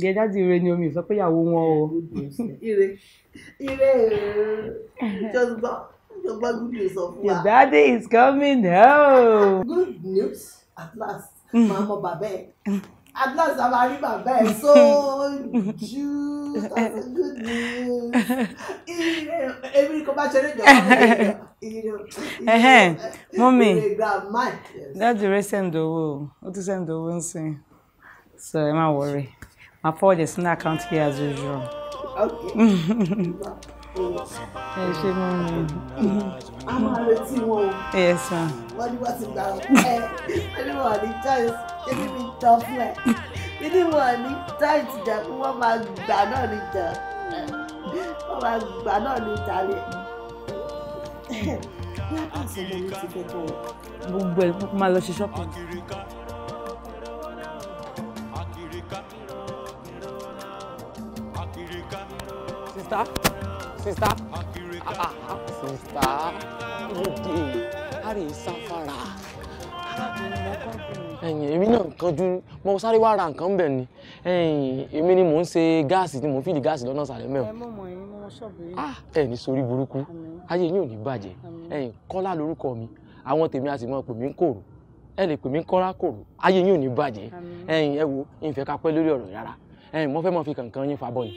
Get that the rain me so pé ìyàwó wọn o. Ire. Just go good news of Your daddy is coming home. Good news at last. Mama Babe. At last I'm arriving Babe. So juice. That's a good news. Every commercial Mommy. That's the rest send owó. Ó ti send owó nsìn. So I'm not worry. My forward is in account here as usual. Okay. I'm already one. Yes, ma'am. What was it now? Anyone in choice? Give me tough man. Anyone in choice that woman banana in the banana in Italy. What is the Well, my love shopping. Sister. Sister. Hari Safara. Èmi náà kánjú mo sáré wá ra nǹkan bẹ̀ ni. Èmi ni mò ń ṣe gáàsì tí mò ń fìdí gáàsì lọ́nà sàlẹ̀ mẹ́wọ̀n. Mo mọ̀ yín mo shop yín. Ẹ ní sórí burúkú. Ayé yín ò ní bàjẹ́. Kọ́lá lórúkọ mi. Àwọn tèmi a sì mọ̀ pè mí ń kòrò. Ẹ lè pè mí ń kọ́lá kòrò. Ayé yín ò ní bàjẹ́. Ẹ wo ìfẹ́ ká pẹ́ lórí ọ̀rọ̀ yàrá. Mo fẹ́ mọ̀ fi kankan yín fa bọ́ ni.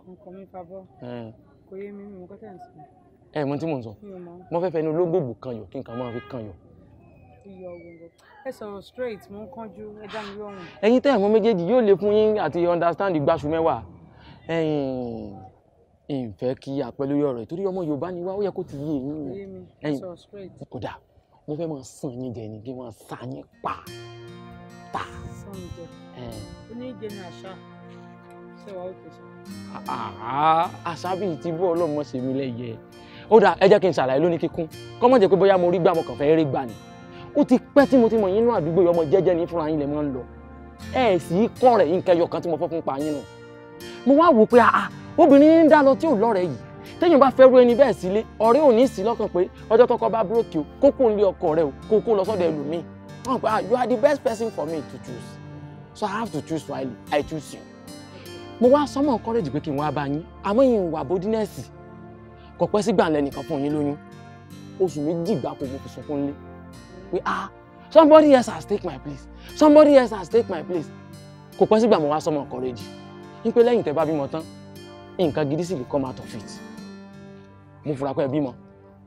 Kankan mi fa bọ́. Kò yé mi mo kọ́tẹ́ ǹsìn. Mo tí mò ń sọ. Mo fẹ́ fẹnu ológbòbò kan yọ kí nǹkan máa fi kan yọ. Ẹ sọ̀rọ̀ straight mo ń kánjú ẹ dá mi lóhùn. Ẹ̀yin tẹ́ ẹ̀mọ́ méjèèjì yóò lè fún yín àti understand gbáṣu mẹ́wàá. Ìfẹ́ kí apẹ́ lórí ọ̀rọ̀ ìtorí ọmọ Yorùbá ni wá ó yẹ kó ti yé yín. Ẹ sọ̀rọ̀ straight. Kódà mo fẹ́ máa sàn yín jẹ ni kí wọ́n sá yín pa. Sàn jẹ. Ó ní ìjẹ ní àṣà. Ṣé wàá ó pèsè? Àṣà bíi ti bọ́ ọlọ́mọ ṣe mi lẹ́yẹ. Ó dà ẹ jẹ́ kí n ṣàlàyé lóní kíkún kọ́ mọ̀ jẹ́ pé bóyá mo rí gbà mo kàn fẹ́ rí gbà ni. Ó ti pẹ́ tí mo ti mọ̀ yín nínú àdúgbò yìí ọmọ jẹ́jẹ́ ní fúnra yín lè máa ń lọ. Sì kọ́ rẹ̀ yín kẹyọ kan tí mo fọ́ fún pa yín náà. Mo wá wò pé obìnrin ń dá lọ tí ò lọ́rẹ̀ẹ́ yìí téèyàn bá fẹ́ rú ẹni bẹ́ẹ̀ sílé ọ̀rẹ́ ò ní sí lọ́kàn pé ọjọ́ tọkọ bá búrọ́kì o kókó ń lé ọkọ rẹ o kókó lọ sọ́dọ̀ ẹlòmíì. Wọ́n pé you are the best person for me to choose so I have to choose wisely. I choose you. Mo wá sọmọ encourage pé kí n wá bá yín àmọ́ yín wà bódínẹ́sì kò pẹ́ sígbà lẹ́nìkan fún yín lóyún oṣù méjì gbáko mo fi sunkún lé pé somebody else has take my place somebody else has take my place kò pẹ́ sígbà mo wá sọmọ encourage ní pé lẹ́yìn tẹ́ bá bímọ tán nǹkan gidi sì lè come out of it mo fura pé ẹ bímọ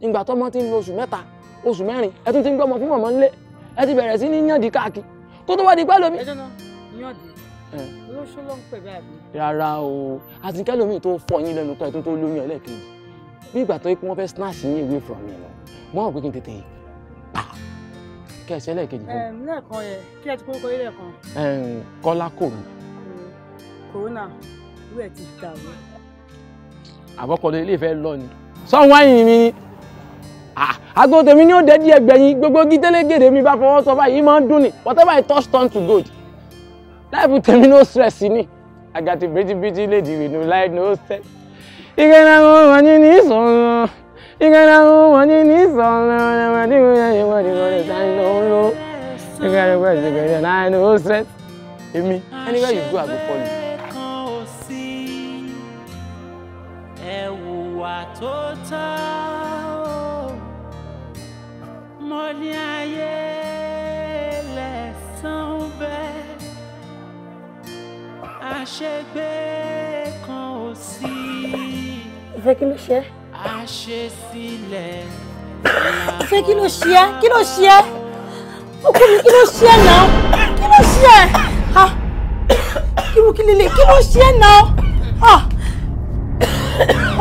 ìgbà tọ́mọ ti ń lo oṣù mẹ́ta oṣù mẹ́rin ẹ tún ti ń gbọ́mọ fún mọ̀mọ́ ńlé ẹ ti bẹ̀rẹ̀ sí ní yàndí káàkiri kó tó wá di pẹ́ lómi. ẹ jọ́nà yàndí olóṣó ló ń pè bẹ́ẹ̀ bí. Rárá o àti kẹ́lómi tó fọ yín lẹ́nu tó ẹ tó lóyún ẹlẹ́ẹ̀kejì bí ìgbà tó yẹ kí wọ́n fẹ́ snatch yín away from me lọ mo hàn pé kí n tètè pa kẹsẹ̀ ẹlẹ́ẹ̀kejì fún mi. lẹ́ẹ̀kan yẹ kí ẹ ti kórúkọ yín lẹ́ẹ̀kan. Kọ́lá kòrò. Corona irú ẹ̀ ti dàrú. Àbọ̀kọ̀dé ilé ìfẹ́ lọ ni sọ́n wáyìn mi ni àgbo tèmi ní ó dé díẹ̀ gbẹ̀yìn gbogbo gítélégèdè mi bá fọwọ́ sọ báyìí máa ń dún ni whatever I touch turn to gold láìpẹ́ tèmi no stress ni I got a pretty lady with no light no stress. Ìgbẹ́nà wọn ní ní sọ̀rọ̀ ìgbẹ́nà wọn ní ní sọ̀rọ̀ ọ̀nàmọ̀dé wọn ní wọ́n lè sáyìn lọ́wọ́ ìgbẹ́nà wọn ní ní sọ̀rọ̀ no stress. Èmi anywhere you go I go follow. Tó tọ́ mo ní ayé lẹ́sàn bẹ́ẹ̀ àṣegbé kan ò sí. Ìfẹ́ kí ló ṣe? Àṣesílẹ̀. Ìfẹ́ kí ló ṣe? Kí ló ṣe? Ọkọ mi kí ló ṣe náà? Kí ló ṣe? Kí ló ṣe náà?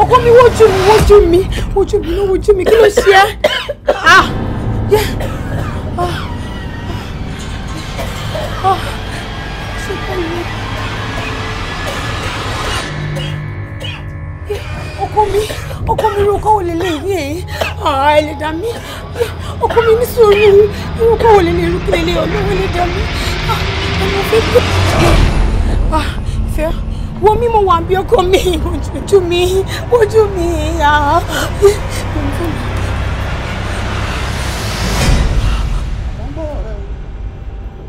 Ọkọ mi wojú mi kí ló ṣe ẹ́? Ọkọ mi ro kọ́ wò lélẹ̀ yìí ẹlẹ́dàá mi ọkọ mi ní sùúrù irú kọ́ wò lélẹ̀ irú kílẹ̀ lé ọlọ́wọ́ ẹlẹ́dàá mi ọmọ fẹ́ gbé ìfẹ́ wo mi mo wà bí ọkọ mi ojú mi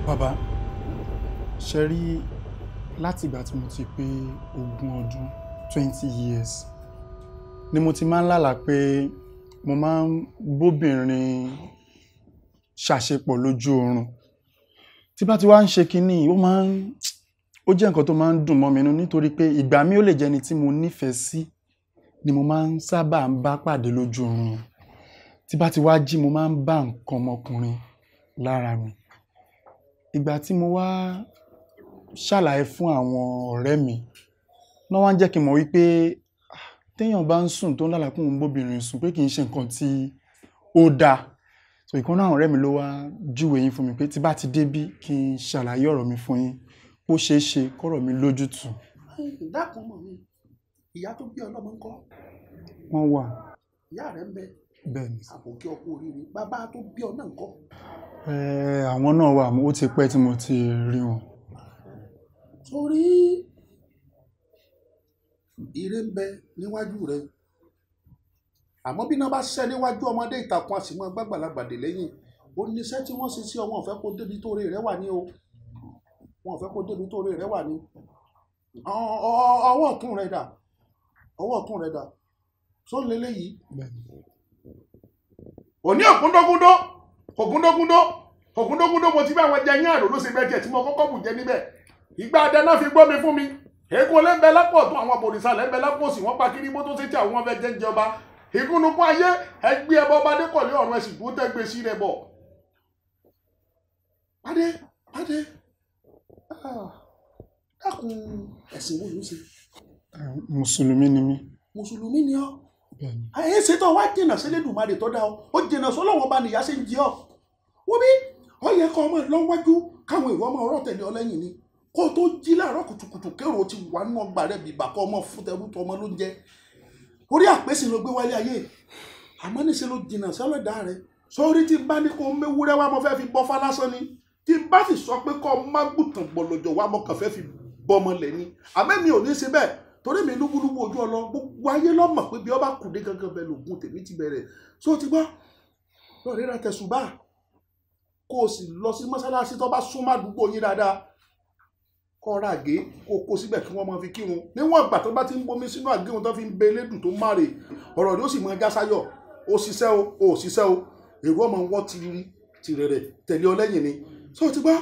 Bàbá ṣe rí láti ìgbà tí mo ti pé 20 ọdún 20 years ni mo ti máa ń lálàá pé mo máa ń bóbìnrin ṣàṣepọ̀ lójú oorun. Tí bá ti wá ń ṣe kinní ó jẹ́ nǹkan tó máa ń dùn mọ́ mi nínú nítorí pé ìgbà mi ó lè jẹ́ ni tí mo nífẹ̀ẹ́ sí ni mo máa ń sábà ń bá pàdé lójú oorun. Tí bá ti wá jí mo máa ń bá nǹkan ọmọkùnrin lára mi. Ìgbà tí mo wá ṣàlàyé fún àwọn ọ̀rẹ́ mi náà wá ń jẹ́ kí n mọ̀ wípé téèyàn bá ń sùn tó ń lálàá pé òun bóbìnrin sùn pé kì í ṣe nǹkan tí ó dáa. So ìkan náà àwọn ọ̀rẹ́ mi ló wá júwe yín fún mi pé tí bá ti débí kí n ṣàlàyé ọ̀rọ̀ mi fún yín ó ṣeé ṣe kọ́rọ̀ mi lójútùú. Dákun mọ̀ mi, ìyá tó bí ọlọ́mọ ńkọ́? Wọ́n wà. Ìyá rẹ̀ ń bẹ. Bẹ́ẹ̀ni. Àbòkí ọkọ oríire, bàbá tó bí ọ náà ńkọ́? Àwọn náà wà, ó ti pẹ́ tí mo ti rí wọn. Torí ire ń bẹ níwájú rẹ̀. Àmọ́ bí náà bá ṣẹ́ níwájú ọmọdé ìtàkùn àsìmọ́ gbàgbàlagbà dè lẹ́yìn, ó níṣẹ́ tí wọ́n ṣe sí ọmọ ọ̀fẹ́ kó débi tó rè rẹ̀ wà ní o. Wọ́n fẹ́ kó débi tó rè rẹ̀ wà ní. Ọwọ́ ọ̀tún rẹ̀ dà. Ọwọ́ ọ̀tún rẹ̀ dà. Só lélẹ́ yìí. Òní ògúndógúndó mo ti bá àwọn jẹ yín àrò ló ṣe bẹ́ẹ̀ tí mo kọ́kọ́ bù jẹ níbẹ̀. Ìgbà adẹ náà fi gbọ́ mi fún mi. Èkó lẹ́ńbẹ́ lápọ̀ tún àwọn bòrìṣà lẹ́ńbẹ́ lápò sí wọ́n pa kiri bó tó ṣe tí àwọn fẹ́ jẹ́ ìjọba. Ìgúnnukú ayé ẹgbẹ́ ẹbọ bá dé kọ̀lé ọ̀run ẹ̀sìn tó tẹ́gbẹ́ sí rẹ̀ bọ̀. Adé. Dákun ẹ̀sìn wo ló ṣe? Mùsùlùmí ni mí. Mùsùlùmí ni ọ́? Ayé ṣetán wá jìnà s'Ẹlẹ́dùmarè tó dá ọ. Ó jìnà s'Ọlọ́run bá nìyá ṣe ń jẹ ọ́. Wọ́n bí ọ yẹ kọ́ ọmọ lọ́wájú káwọn èrò ọmọ ọ̀rọ̀ tẹ̀lé ọ lẹ́yìn ni. Kó tó jí láàárọ̀ kùtùkùtù kérò ti wà nínú ọgbà rẹ̀ bìbà kọ́ ọmọ fún tẹrú tọmọ ló ń jẹ. Orí àpèsè ló gbé wálé ayé. Àmọ́ níṣẹ́ ló jìnà s'Ẹlẹ́dàá rẹ̀. Sórí tí bá ní kó méwúrẹ́ wá mo fẹ́ fi bọ́ fálásán ni. Tí bá sì sọ pé kọ́ má gbùtàn gbọ̀lọ̀jọ̀ wá mo kàn fẹ́ fi bọ́mọ lẹ̀ ni. Àmọ́ mi ò ní ṣe bẹ́ẹ̀ torí mi lúgbúlúgbú ojú ọlọ gbogbo ayé lọ́mọ̀ pé bí ọba kùdé gangan bẹ lògùn tèmi ti bẹ̀rẹ̀. So ti gbọ́ lọ́ọ̀rẹ́ ra tẹ̀sùbá kó o sì lọ sí mọ́sálásí tó bá súnmọ́ àdúgbò yín dáadáa kọ́ ra àgé kó o kó síbẹ̀ kí wọ́n máa fi kírun níwọ̀n ìgbà tó bá ti ń bomi sínú àgé wọn tó fi ń bẹ elédùn tó máre ọ̀rọ̀ ni ó sì mọ ẹja sáyọ̀ ó ṣiṣẹ́ o ó ṣiṣẹ́ o èrò ọmọ wọn ti rẹ̀rẹ̀ tẹ̀lé ọ lẹ́yìn ni. So ti gbọ́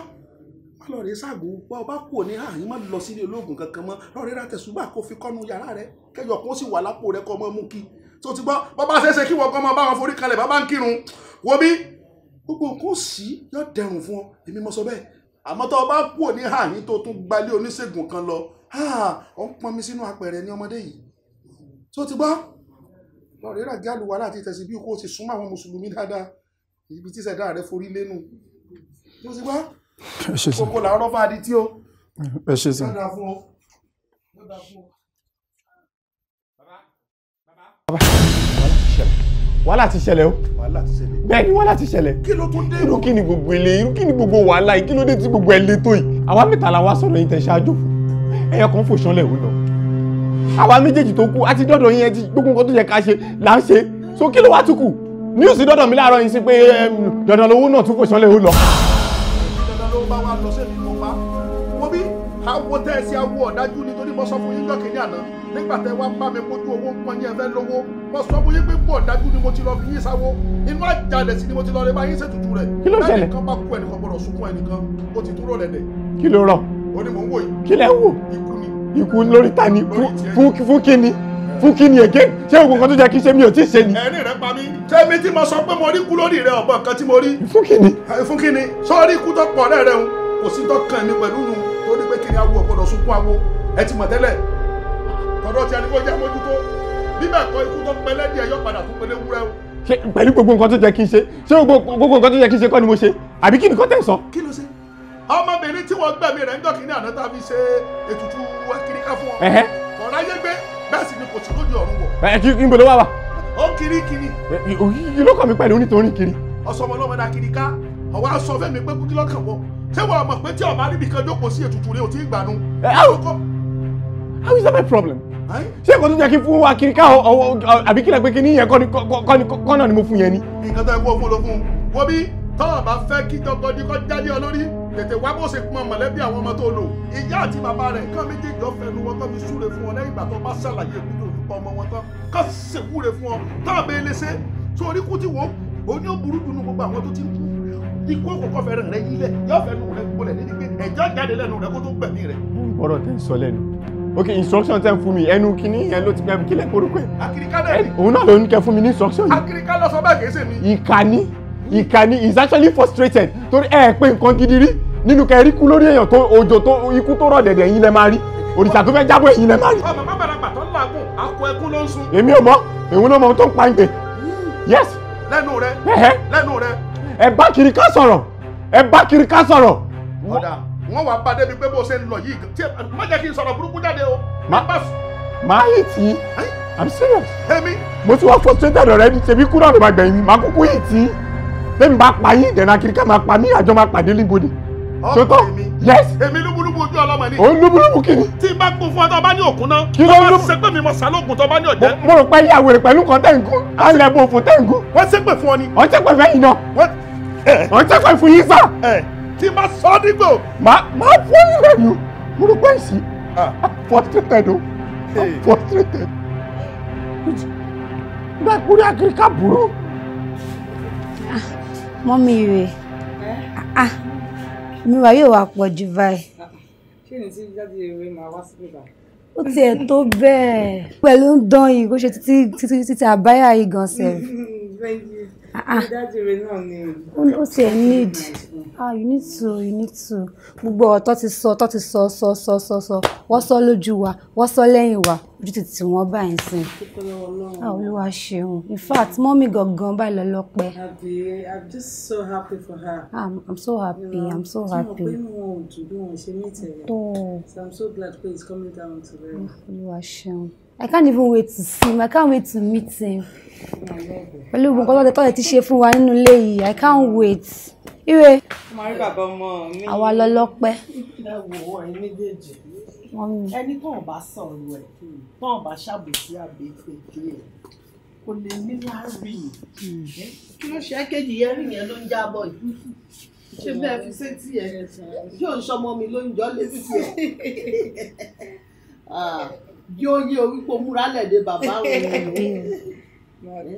lọ́ọ̀rẹ́ ságùn bá ọba kú ní àyín má lọ sílé ológun kankan mọ́ lọ́ọ̀rẹ́ ra tẹ̀sùbà kó fi kọ́nu yàrá rẹ̀ kẹjọ kó sì wà lápò rẹ̀ kọ́ mọ́ mú kí. So ti gbọ́ bàbá ṣẹ̀ṣẹ̀ kí wọ́n kọ́ máa bá wọn forí kalẹ̀ bàbá ń kírun wo bí gbogbo nǹkan sì yọ dẹrùn fún ọ èmi mọ sọ bẹ́ẹ̀ àmọ́ tó ọba kú ní àyín tó tún gbalé oníṣègùn kan lọ ọ ń pọn mi sínú apẹ̀rẹ̀ ní ọmọdé yìí. So ti gbọ́ lọ́ọ̀rẹ́ ra gálù wàhálà àti tẹ̀sí bí kò ti súnmọ́ àwọn mùsùlùmí dáadáa ibi tí ṣẹ̀dá rẹ̀ forí lẹ́nu. So ti gbọ́ kókó làárọ̀ bá di tí ó. Ẹ ṣé sàn. Wàhálà ti ṣẹlẹ̀ o. Bẹ́ẹ̀ ni wàhálà ti ṣẹlẹ̀. Kí ló tún dé? Irú kí ni gbogbo ilé irú kí ni gbogbo wàhálà yìí kí ló dé tí gbogbo ẹ̀ lé tó yìí. Àwa mẹ́ta la wá sọ̀rọ̀ yìí tẹ̀ ṣáájú fún. Ẹyọ kan fò ṣánlẹ̀ ò lọ. Àwa méjèèjì tó kù àti dọ́dọ̀ yín ẹ ti gbogbo nǹkan tó yẹ ká ṣe là ń ṣe. So kí ló wá tún kù? News dọ́dọ̀ mi láàárọ̀ yìí sí pé Dandanlowo náà tún fò ṣánlẹ̀ ò lọ. Dandanlowo bá wa lọ sí ìlú ọba. Wọ́n bí àwọn tẹ́ ẹ sí awọ ọ̀dájú nítorí mo sọ fún yín lọ́kẹ́ ní àná nígbà tẹ́ wá bá mi kojú owó ń pọn yín ẹ fẹ́ lówó mo sọ fún yín pé pọ̀ ọ̀dájú ni mo ti lọ fi yín sáwó inú àjàlẹ̀ sí ni mo ti lọ rẹ bá yín ṣètùtù rẹ̀. Kí ló ṣẹlẹ̀? ẹnìkan bá kú ẹnìkan gbọdọ̀ sunkún ẹnìkan ó ti dúró lẹ̀dẹ̀. Kí ló rọ̀? Ó ní mò ń wò yìí. Kí lẹ ń wò? Ikú ni. Ikú lórí ta ni fún kíni fún kíni èké ṣé gbogbo nǹkan tó jẹ́ kí ṣe mi ò tí ì ṣe ni. Ẹni rẹ pa mí ṣé mi tí mo sọ pé mo rí kú lórí rẹ ọ̀bọ̀n kan tí mo rí. Fún kíni? Fún kíni sọ́ọ́rí ikú tó pọ̀ lẹ́rẹ̀ ń kò sí tó kàn mí pẹ̀lú nu torí pé kíni awo ọ̀gbọ́dọ̀ sunkún awo ẹ ti mọ̀ tẹ́lẹ̀ tọ́dọ̀ tí a ní kó jẹ́ mójútó bíbẹ̀ kọ́ ikú tó pẹ́ lẹ́dí ẹ̀yọ́ padà tó pẹ́lẹ́ wúrẹ́ o. Ṣé pẹ̀lú gbogbo nǹkan tó jẹ́ kí n ṣe ṣé gbogbo nǹkan tó jẹ́ kí n ṣe kọ́ ni mo ṣe àbí kí ni kò tẹ̀ sọ. Kí ló ṣe? Ọmọbìnrin tí wọ́n gbẹ̀mí rẹ̀ ń jọ́ kínní àná tá a fi ṣe ètùtù AKIRIKA fún ọ. Ọ̀rọ̀ ayé gbé bẹ́ẹ̀ sì ni kò sí lójú ọ̀run wọ̀. Kí n bolo wá wa. Ó kiri kiri. Kí ló kàn mí pẹ̀lú nítorí kiri. Ọ̀sọ̀mọlọ́mọdé AKIRIKA ọ̀wá sọ fẹ́mi pé kí lọ́kàn wọ̀ ṣé wọ́n mọ̀ pé tí ọba níbi kan jókòó sí ètùtù rẹ̀ ò tí ì gbànú. How is that my problem? Ṣé nǹkan tó jẹ́ kí n fún AKIRIKA àbí kílẹ̀ pé kí ní yẹn kọ́nà ni mo fún yẹn ni. Nǹkan tó ẹ kó fún ló fún un. Wọ́n bí tọ́wọ́ bá fẹ́ kí tọkọdí kọ́ jáde ọ lórí tètè wá bó ṣe pọn mọ̀lẹ́bí àwọn ọmọ tó lò ìyá àti bàbá rẹ̀ kán méjèèjì ọ̀fẹ́ nu wọn tán fi súre fún ọ lẹ́yìn ìgbà tó bá ṣàlàyé ìpínlẹ̀ olùkọ́ ọmọ wọn tán kán ṣèwúre fún ọ tán àbẹ́ léṣe torí kú tí wọ́n ó ní ó burú dunu gbogbo àwọn tó ti ń kú ikú òkòkò fẹ́rẹ̀ rẹ yílẹ̀ yóò fẹ́ nu rẹ gbọ́lẹ̀ ní pé ẹ̀jẹ̀ jáde lẹ́nu rẹ kó tó gbẹ̀mí rẹ. ọ̀rọ̀ tẹ́ ń sọ lẹ́nu ok instruction tẹ́ ń fún mi ẹnu kínní yẹn ló ti gbẹ kílẹ̀ korúkọ ẹ̀. Akirika dẹ̀ ni. òun náà ló ní kẹ́ fún mi ní instruction yìí. Akirika lọ sọ bẹ́ẹ̀ kìí ṣe mi. ìkànnì is actually frustrated torí ẹ pé nǹkan gidi rí nínú kẹrí kú lórí èèyàn tó òjò tó ikú tó rọ̀ dẹ̀dẹ̀ yín lẹ máa rí òrìṣà tó fẹ́ jábọ̀ èyí lẹ máa rí. ọmọ bàbá àgbà tó ń làágùn akọ ẹkún ló ń sun. èmi ò mọ̀ èwo ló mọ̀ tó ń pa ìgbè yes. lẹ́nu rẹ lẹ́nu rẹ. ẹ bá Kirika sọ̀rọ̀ ẹ bá Kirika sọ̀rọ̀. ọ̀dà wọ́n wá bá débi pé bó ṣe ń lọ yìí tí má jẹ́ kí n sọ̀rọ̀ burúkú jáde o. máa yìí tí I'm serious. èmi. mo ti wá frustrated already ṣebí kúrò ló máa gbẹ̀yìn mi máa kúkú yìí tí tẹ́mi bá pa yín dẹ̀nà Kirika máa pa mí àjọ máa pàdé níbodè. sọ́tọ̀ yes. èmi lúbúlúbú ojú ọlọ́mọ ni. òun lúbúlúbú kìíní. tí n bá kún fún ọ tó bá ní òkun náà. kí ló ń lú. ṣe pé mi mọ sálóògùn tó bá ní ọ̀jẹ́. mo rò pé ìyàwó rẹ̀ pẹ̀lú kan tẹ̀gún á lẹ̀ bó fún tẹ̀gún. wọ́n ṣépè fún ọ ni. wọ́n ṣépè fẹ́yìn náà. wọ́n ṣépè fún yín sá. tí n bá sọ ọ́ dígbò. máa fún yín lẹ́nu mo rò pé ìsì frustrated o frustrated. nígbà kúrò Akirika burú. mọ́mí rẹ̀ mi wà yóò wá pọ̀ jù báyìí. kí ni tí jáde ìwé máa wá sí bíbá. ó tiẹ̀ tó bẹ́ẹ̀ pẹ̀lú ń dán yìí kó ṣe títí àbáyà yìí gan sẹ́ẹ̀. jáde ìwé náà ni. ó tiẹ̀ need you need to gbogbo ọ̀tọ̀ ti sọ wọ́n sọ lójú wa wọ́n sọ lẹ́yìn wa ojú ti tì wọ́n báyìí sí i. olúwa ṣeun in fact mọ́mí gangan báyìí lọ́lọ́pẹ́. I'm just so happy for her. I'm so happy. I'm so happy. So I'm so glad he's coming down today. olúwa ṣeun. I can't even wait to see him. I can't wait to meet him. Pẹ̀lú gbogbo nǹkan tó ti ṣe fún wa nínú ilé yìí, I can't wait. Ire. Àwa lọ́lọ́pẹ́. Ẹni tó ń bá sọ̀rọ̀ ẹ̀ tó ń bá ṣàbòsí àbẹ̀fẹ̀kẹ́ ẹ̀ kò lè ní láàrí. Kí ló ṣe kéjì yẹn rìn yẹn ló ń jábọ̀ yìí? Ṣé bẹ́ẹ̀ fi sétí ẹ̀? Ṣé òun ṣọmọ mi ló ń jọ́ létí ẹ̀? Yóò yé orí kó múra lẹ́dẹ̀ bàbá wọn.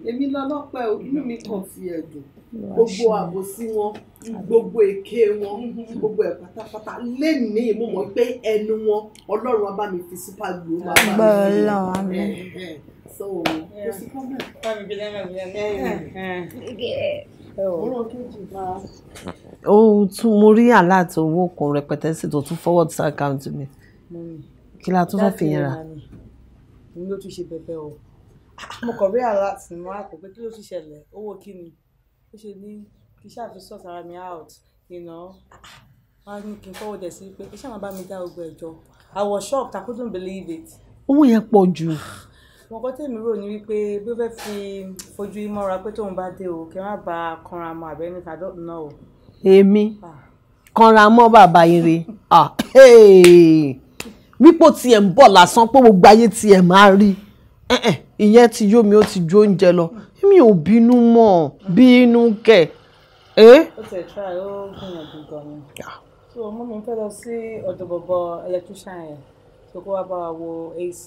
Èmi lọ́lọ́pẹ́ inú mi kàn fi ẹ̀dùn. Gbogbo àbòsí wọn, gbogbo èké wọn, gbogbo ẹ̀ pátápátá lénìí mo mọ̀ pé ẹnu wọn Ọlọ́run á bá mi fi super glue máa bá mi. So, kò sí problem. Mo rí àláàtì owó kan rẹpẹtẹ sí tó tún forward sí àkáǹtì mi. Kí la tún fẹ́ fi yẹn rà? Èmi ló tún ṣe bẹ̀bẹ̀ o. Mo kàn rí àláàtì ní wọ́n á kò pé kí ló tún ṣẹlẹ̀ owó kí ni ó ṣe ní kí ṣáàfi sort ara mi out wọ́n á ní kí n forward ẹ̀ sí pé kí ṣáà máa bá mi dá gbogbo ẹ̀jọ́. I was shocked, I couldn't believe it. Owó yẹn pọ̀ jù. Mo kọ́ tèmi rò ní wípé bí ó fẹ́ fi fojú ìmọ̀ra pé tóun bá dé o kí wọ́n bá kanra mọ́ àbẹ́ni I don't know. Èmi kanra mọ́ bàbá ire wípò tiẹ̀ ń bọ̀ lásán pé gbogbo ayé tiẹ̀ máa rí ìyẹn ti yó mi ó ti jó oúnjẹ lọ mi ò bínú mọ́ bínú kẹ̀. Ó tẹ̀ try ó gbìyànjú gan-an. So mo mi fẹ́ lọ sí ọ̀dọ̀ bọ̀bọ̀ electrician yẹn tó kó wá bá wa wo AC.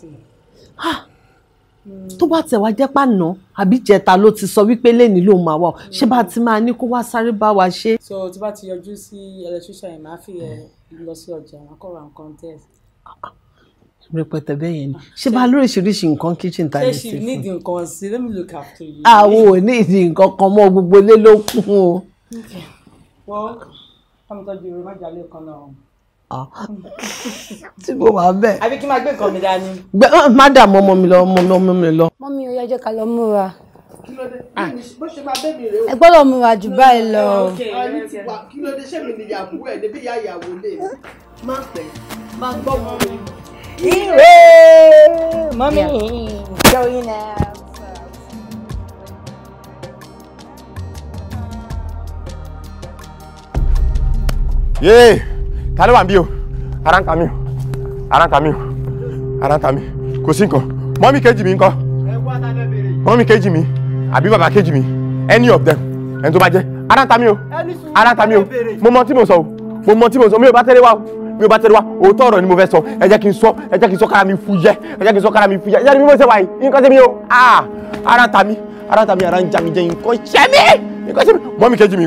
Tó bá tẹ̀ wá jẹ́ pàná àbí jẹta ló ti sọ wípé lẹ́ni ló máa wà ṣé bá ti máa ní kó wá sáré bá wa ṣe. So tí bá ti yọjú sí electrician yẹn máa fi lọ sí ọjà wọn kọ́ ra nǹkan test. Rẹpẹtẹ bẹ́ẹ̀ yẹn ni ṣé bá lóríṣiríṣi nǹkan kitchen ta lè ṣe fún. Ṣé she need nǹkan sí let me look after you. Àwọn ò ní ìdí nǹkan kan mọ́ gbogbo ilé ló kún o. Wọ́n kọ́mi tọ́jú ìròyìn má jalè kan náà. Tí mo wà bẹ́ẹ̀. Àbí kí n máa gbé nǹkan mi dání. Má dààmú ọmọ mi lọ. Mọ́mí ó yá jẹ́ ká lọ múra. Kí ló dé? Bó ṣe máa bẹ́ẹ̀ mi rè o. Ẹ gbọ́dọ̀ múra jù báyìí lọ. Kí ló dé ṣé mi ni ìyàwó ẹ̀ débi ìyá ìyàwó lè má pẹ́ má gbọ́ mọ́ mi. Ire, mommy, going out. Yéé, ta ló wà níbí o? Ara ń ta mí o. Kò sí nǹkan. Mọ́mí kejì mi ńkọ́? Mọ́mí kejì mi àbí bàbá kejì mi? Any of them. Ẹni tó bá jẹ́, ara ta mi o ara ta mi o mo mọ tí mo sọ o mo mọ tí mo sọ mi ò bá tẹ́lẹ̀ wá o mi ò bá tẹ́lẹ̀ wá òótọ́ ọ̀rọ̀ ni mo fẹ́ sọ ẹ jẹ́ kí n sọ kára mi fúyẹ́ ẹ jẹ́ kí n sọ kára mi fúyẹ́ ẹ jẹ́ kí mo ṣe wáyé nǹkan ṣe mi o ara ta mi ara ń jà mí jẹ nǹkan ṣe mí nǹkan ṣe mí mọ́mí kejì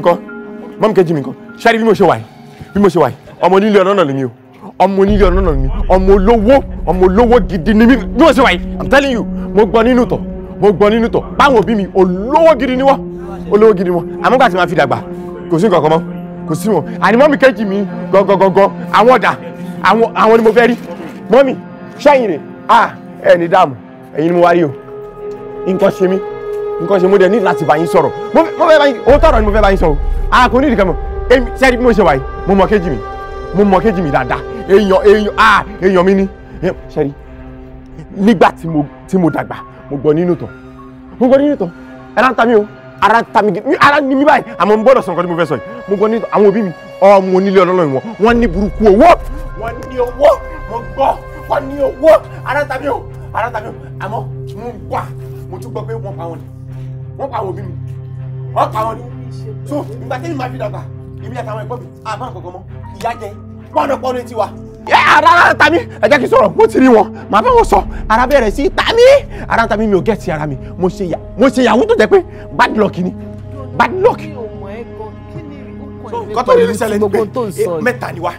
mi nǹkan ṣẹ́rí bí mo ṣe wáyé ọmọ onílé ọ̀nà náà ni o ọmọ onílé ọ̀nà náà ni ọmọ olówó gidi ni mí bí mo ṣe wáyé I'm telling you mo gbọ́ nínú tọ̀ báwọn òbí mi olówó gidi ni wọ́n àmọ́ gbà tí máa fi dàgbà kò sí nǹkan kan mọ́ kò sí wọn àní mọ́mí kejì mi gọ́gọ́gọ́gọ́ àwọn ọ̀dà àwọn ni mo fẹ́ rí mọ́mí ṣẹ́yìn rẹ̀ ẹ̀ ní dààmú ẹ̀yin ni mo wá rí o nǹkan ṣe mo dẹ̀ ní láti bá yín sọ̀rọ̀ mo fẹ́ bá yín ó tọ̀rọ̀ ni mo fẹ́ bá yín sọ̀rọ̀ kò ní ìdíkẹ́ mọ̀ ṣẹ́rí bí mo ṣe wà yìí mo mọ kejì mi dáadáa èèyàn mi ní ṣẹ́rí nígbà tí mo dàgbà mo gbọ́ nínú tọ̀ ẹ̀rá ń ta mi o ara ni mi báyìí àmọ́ mo gbọ́dọ̀ sọ nǹkan tí mo fẹ́ sọ yìí mo gbọ́ nínú àwọn òbí mi ọmọ onílé ọlọ́run wọn ní burúkú owó wọn ní owó mo gbọ́ wọn ní owó ara ń ta mi o àmọ́ mo tún gbọ́ pé wọ́n pa àwọn òbí mi wọ́n pa wọn ni so ìgbà tí mi máa fi dàgbà èmi àtàwọn ẹ̀gbọ́n mi àbá nǹkan kan mọ́ ìyá jẹ pọ́npọ́n ní tiwa. ara ta mi ẹ jẹ́ kí n sọ̀rọ̀ mo ti rí wọn màá bá wọn sọ ara bẹ̀rẹ̀ sí ta mi ara ta mi mi ò gẹ̀ẹ́sì ara mi mo ṣe ìyàwó tó jẹ́ pé bad luck ni bad luck. kọ́tọ́ ní ìṣẹ̀lẹ̀ ní pé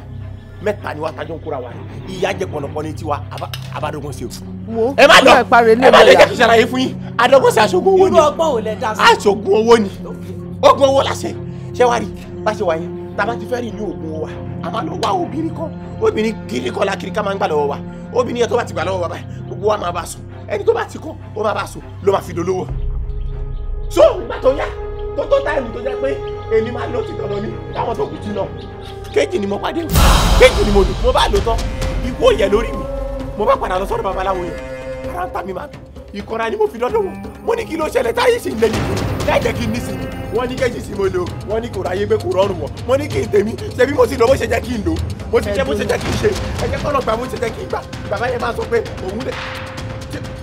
mẹ́ta ni wa tajọ́ ń kóra wa ìyá jẹ pọ̀npọ́n ní tiwa abádọ́gbọ́n sí o. ẹ má lọ lè jẹ́ kí ṣàlàyé fún yín adọ́gbọ́n sí aṣogun owó ni aṣogun owó ni ogun owó láṣẹ ṣé wàá rí bá ṣe wáyé tàbá ti fẹ́ rí ní ogun wa a máa lọ wá obìnrin kiri kọ́ la AKIRIKA máa ń gbà lọ́wọ́ wa obìnrin yẹn tó bá ti gbà lọ́wọ́ wa báyìí gbogbo wa máa bá sùn ẹni tó bá ti kọ́ ó máa bá sùn ló máa fi dolówó. so ìgbà tó yá tó táìmù tó jẹ́ pé èmi máa lọ ti dandan ní táwọn tó kù ti lọ kéjì ni mo pàdé kéjì ni mo dùn mo bá lò tán ikú òyẹ lórí mi mo bá padà lọ sọ́dọ̀ babaláwo yẹn ara ń ta mi máa ìkọra ni mo fi dọ́dọ̀ wọn mo ní kí ló ṣẹlẹ̀ táyé sì ń lẹ́yìn fún mi láì jẹ́ kí n nísìnyí wọ́n ní kéjì sí mo lò wọ́n ní kò ráyé pé kò rọrùn wọ̀ mo ní kí n tèmi ṣebí mo ti lọ bó ṣe jẹ́ kí n lò mo ti jẹ́ bó ṣe jẹ́ kí n ṣe ẹ̀jẹ̀ kọ́nà gbà bó ṣe jẹ́ kí n gbà bàbá yẹn máa sọ pé òun lè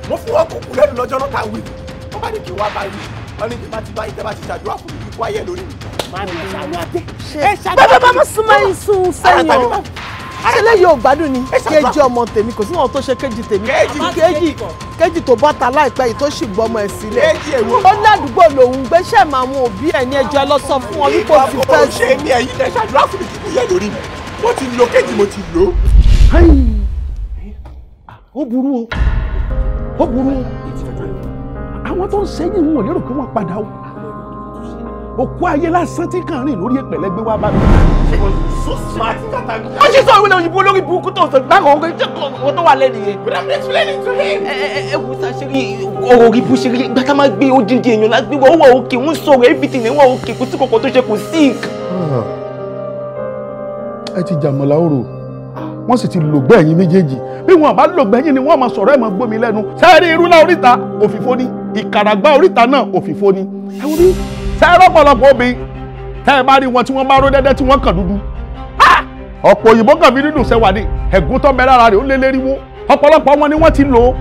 mo fún wọn kúkú lẹ́nu lọ́jọ́ náà ká wí wọ́n bá ní kí n wá báyìí wọ́n ní kí n bá ti báyìí tẹ́ bá ti ṣàdúrà fún mi ikú ayé lórí mi. bàbá má súnmọ́ yín sún sẹ́yìn o ṣe lè yóò gbádùn ni kéjì ọmọ tèmi kò sí wọn tó ṣe kéjì tèmi kéjì tó bọ́ta láìpẹ́ yìí tó sì gbọ́mọ ẹ̀ sílẹ̀ ó ní àdúgbò lòun gbéṣẹ́ máa mú òbí ẹ̀ ní ẹjọ́ lọ sọ fún wọn wípé ó ti fẹ́ sí. ṣé ní ẹ̀yin lẹ ṣàdúrà fún mi kí kúyẹ lórí mi mo ti lo kéjì mo ti lò. ó burú o àwọn tó ń sẹ́yìn wọn ò lérò pé wọ́n padà o òkú ayé lásán tí kàn rìn lórí ìpẹ̀lẹ́ gbé wá bá mi. ó ṣe sọ ìwé òyìnbó lórí burúkú tó sọ gbàgbọ́ ọkọ̀ tó wà lẹ́nu yẹn. ẹ wò sá ṣe rí ọ̀rọ̀ orí bó ṣe rí ìgbà tá máa gbé odindi èèyàn lágbé wọ́n wà òkè wọ́n sọ̀rọ̀ everything wọ́n wà òkè kò sí kọ̀kọ̀ tó ṣe kò sick. ẹ ti jàmọ̀lá òrò wọ́n sì ti lògbẹ́ ẹ̀yin méjèèjì bí wọn bá lògbẹ́ yín ni wọ́n máa sọ̀rọ̀ ẹ̀ máa gbómi lẹ́nu sẹ́ẹ̀rí irúlá oríta òfìfo ni ìkàràgbá oríta náà òfìfo ni ẹ wọ́n bí sẹ́ẹ̀rọ̀ ọ̀pọ̀lọpọ̀ obìnrin tẹ́ ẹ bá rí wọn tí wọ́n bá ró dẹ́dẹ́ tí wọ́n kàn dúdú ọ̀pọ̀ òyìnbó kàn fi dídùn sẹ́wà ní ẹ̀gún tó bẹ lára rẹ̀ ó lé léríwó ọ̀pọ̀lọpọ̀ wọn ni wọ́n ti lò ó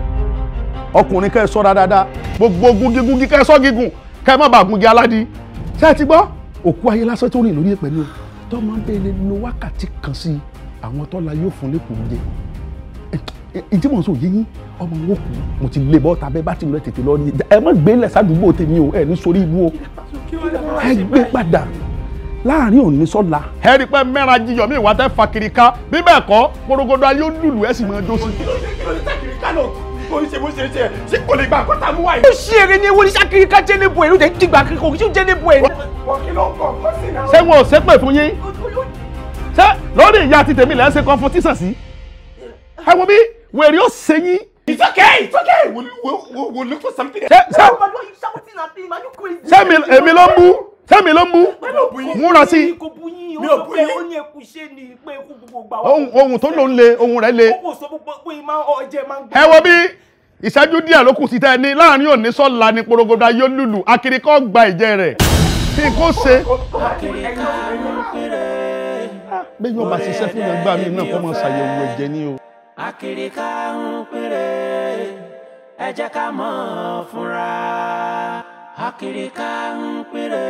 ọkùnrin kẹ́ ẹ sọ́ra dáadáa gbogbo gungi kẹ́ ẹ sọ́ gígùn kẹ́ ẹ má bàa gungi aládìí ṣé ẹ ti gbọ́ òkú ayé lásán tó rìn lórí ẹ̀pẹ̀ ni o tó máa ń bẹ́ẹ̀ lè lo wákàtí kan sí àwọn tọ́la yóò fún lẹ́kùn jẹ ìdí mọ̀ sọ yín ọmọ wọn kù mo ti lè bọ́ tàbẹ́ bá ti rẹ tètè lọ ní ẹ má gbé lẹ̀ sádùúgbò tèmi o ẹ ní sórí ibú o ẹ gbé padà láàrin òní sọ́la. ẹ rí i pé mẹ́ra jíyọ̀ mi ìwà tẹ́ fa AKIRIKA bí bẹ́ẹ̀ kọ́ porogodo ayé ó lùlù ẹ̀ sì máa dó sí. ṣé kò lè gba àkọ́tà mú wáyé. ó ṣe eré ní ewu ní AKIRIKA jẹ́ níbo ẹ̀ ló dé dìgbà kíkọ́ kí ó jẹ́ níbo ẹ̀. ṣé wọn ò ṣépè fún yín ṣé lórí ìyá àti tèmi lẹ́ ń ṣe competition sí. ẹ wo bí wèrè ó ṣe yín. It's okay. We'll look for something. Èmi ló ń bú. Sẹ́mi ló ń bú. Múra sí. Ohun tó lò ń le, ohun rẹ̀ le. Ẹ wo bí ìṣẹ́jú díẹ̀ ló kù sí tẹ́ ní láàrin òní sọ́la ní porogodo ayé lùlù AKIRIKA gba ìjẹ rẹ̀. Kí n kó ṣe. Bí yóò bá ṣiṣẹ́ fún ẹgbẹ́ mi náà kó máa ṣàyẹ̀wò ẹ̀jẹ̀ ní o. AKIRIKA ń péré ẹ jẹ́ ká mọ̀ fúnra AKIRIKA ń péré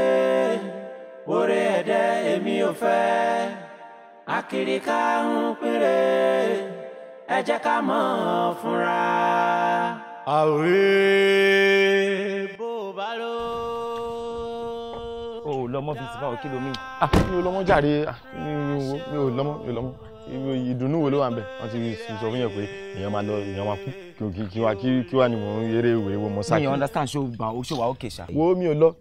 oore ẹ̀dẹ́ èmi ò fẹ́ àkìríkà ń péré ẹ jẹ́ ká mọ̀ fúnra. àwẹ̀ bó bá lọ. o lọmọ bíi ti báwo kí ló mí. mi ò lọmọ jàre mi ò lọmọ ìdùnnú wo ló wà ń bẹ wọn ti sọ fún yẹn pé èèyàn máa lọ èèyàn máa kú kí wà ní mò ń eré ìwé wo mọ sáà. mi ò understand ṣó wà ókè ṣá. wo mi ò lọ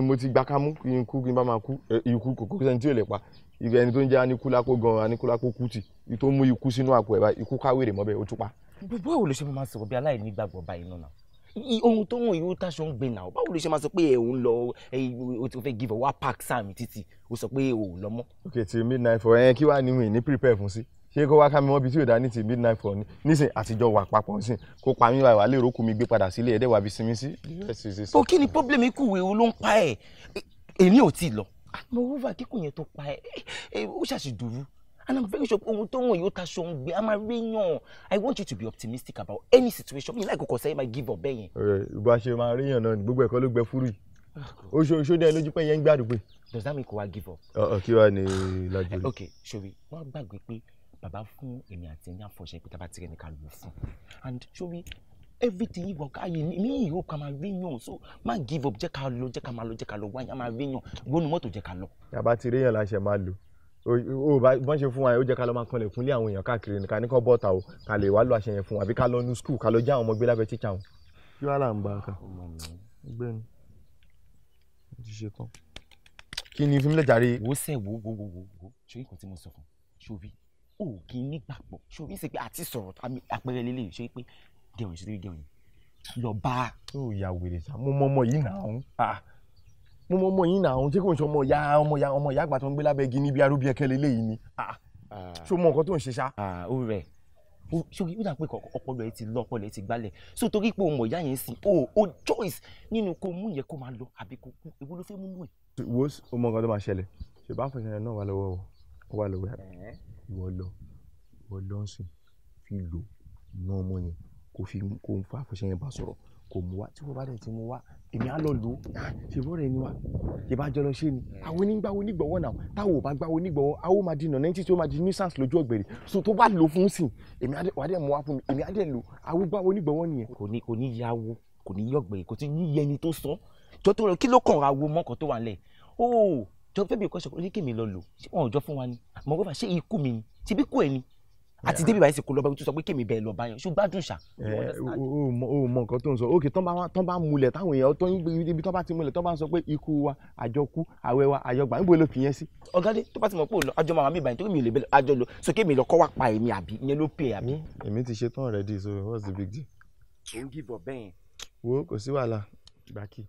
mo ti gbà ká mú kí n kú kí n bá máa kú ikú kò sẹ́ni tí ò lè pa ẹni tó ń jẹ́ aníkúlápó gan aníkúlápó kùtì tó mú ikú sínú àpò ẹ̀ báyìí ikú káwèrè mọ́bẹ̀ ó tún pa. báwo ló ṣe máa sọ̀rọ̀ bí aláìní gbàgbọ́ báyìí náà ohun tó wọ̀nyí ó táṣọ ń gbé náà báwo ló ṣe máa sọ pé òun lọ o ti fẹ́ give wá park sáàmì títì ó sọ pé o ò lọ mọ́. ok ti midnight for kí wàá ní mi ní prepare fún sí ṣé kó wá ká mi mọ́ bí tí ò dá ní ti midnight for ni nísìn àtijọ́ wà papọ̀ nísìn kó pa mí wà lè rókù mi gbé padà sílé ẹ̀dẹ̀ wà bí sinmi sí. o kí ni problem ikú ìwé o ló ń pa ẹ̀ èmi ò tí ì lọ mo wúva kíkùn yẹn tó pa ẹ̀ ó ṣàṣì dùrú and I'm very sure ohun tó wọ̀nyí ó taṣọ ń gbé a máa rí yàn I want you to be optimistic about any situation mi láì kókò sẹ́yìn máa give up bẹ́ẹ̀ yẹn. ọ̀rẹ́ bá ṣe máa rí yàn náà ni gbogbo ẹ̀kọ́ ló gbẹ fúrú yìí oṣù dẹ́ lójú pé yẹn ń gbádùn pé. does that mean kò wá give up. kí wàá ní lájú. ok ṣòwe wọn gbàgbé pé bàbá fún èmi àti ẹni àfọ̀ṣẹ́ pé tábà tirẹ̀ ní ká lò fún and ṣòwe everything yìí wọ káyé mi yìí ó ká máa rí yàn so má give up jẹ́ ká lọ wáyà máa rí yàn gbónú mọ́tò jẹ́ ká lọ. yàbá ti rí yàn láṣẹ máa lò bọ́n ṣe fún wa ó jẹ́ ká lọ máa kanlẹ̀ fúnlé àwọn èèyàn káàkiri nìkan ní kọ́ bọ́ta o ká lè wá lọ àṣẹ yẹn fún wa àbí ká lọ nu skul ká lọ já àwọn ọmọ gbé lábẹ́ tíṣà wọn. kí wàá là ń bá a kà gbẹ́ni ó ti ṣe tán. kí ni fúnlẹ̀ jàre. wo sẹ́ wo ṣé nǹkan tí mo sọ fún ṣòbí o kì í nígbàgbọ́ ṣòbí ṣe pé àti sọ̀rọ̀ àpẹẹrẹ lélẹ̀ ṣe pé gẹ̀wọ̀n ṣe gẹ̀wọ̀n lọ bá. ó yà wèrè sá mo mọ ọmọ yìí náà mo mọ ọmọ yìí náà àwọn tí kò ń ṣe ọmọ ìyá àgbà tó ń gbé lábẹ́ igi níbi arúgbó ẹ̀kẹ́ lélẹ́yìí ni ṣó mọ nǹkan tó ń ṣe ṣá. ó rẹ̀ ṣókí ó dà pé ọpọlọ ẹ ti lọ ọpọlọ ẹ ti gbálẹ̀ so torí pé ọmọ ìyá yẹn sìn o choice nínú kó mú yẹ kó máa lọ àbí kó kú èwo ló fẹ́ mú mú ẹ. wo o mọ nǹkan tó máa ṣẹlẹ̀ ṣùgbọ́n àfẹsẹ̀ náà wà lọ́wọ́ ìwọ lọ ń sìn fi lò ná ọmọ yẹn kó ń fa àfẹsẹ̀ yẹn bá sọ̀rọ̀ kò mú wa tí wọ́n bá dẹ̀ ti mú wa èmi á lọ lò ó ṣe bọ́ọ̀rẹ̀ ni wa ṣe bá jọ lọ ṣe ni àwọn onígbàwọ onígbọ̀wọ́ náà táwọn ò bá gbàwọ onígbọ̀wọ́ àwọn máa di nà náà tí ó máa di nuisance lójú ọ̀gbẹ̀rẹ̀ so tó bá lò fún sìn èmi wà á dẹ̀ mú wa fún mi èmi á dẹ̀ lò àwọn gbàwọ onígbọ̀wọ́ nìyẹn. kò ní yáwó kò ní yọ̀gbẹ̀rẹ̀ kò tí ní yẹni tó sọ jọ tó lọ kí ló kàn ra wo mọ́kàn tó wà lẹ̀ ó jọ fẹ́ bí ìkọ́ṣẹ́ oníkèmí lọ lò ṣé wọn ò jọ fún wa ni mọ̀ wọ́n fà ṣé ikú mi ni ṣe bí kú ẹ̀ ni àti débi báyìí sì kó lọ bá tó sọ pé kémi bẹ́ẹ̀ lọ báyọ̀ ṣùgbọ́n dùn ṣá. o mọ nǹkan tó ń sọ òkè tán bá múlẹ̀ táwọn èèyàn tó ń gbé ibi tán bá ti múlẹ̀ tán bá ń sọ pé ikú wa àjọkú àwẹ̀ wa àjọgbà níbo ló fi yẹn sí. ọ̀gádé tó bá ti mọ̀ pé àjọ máa wà mí ìbàyẹn tó mi ò lè bẹ̀rẹ̀ àjọ lọ so kémi lọ kọ́ wá pa èmi àbí ìyẹn ló pè àbí. èmi ti ṣe tán already so what's the big deal. kò ń give up bẹ́ẹ̀. wo kò sí wàhálà gbà kí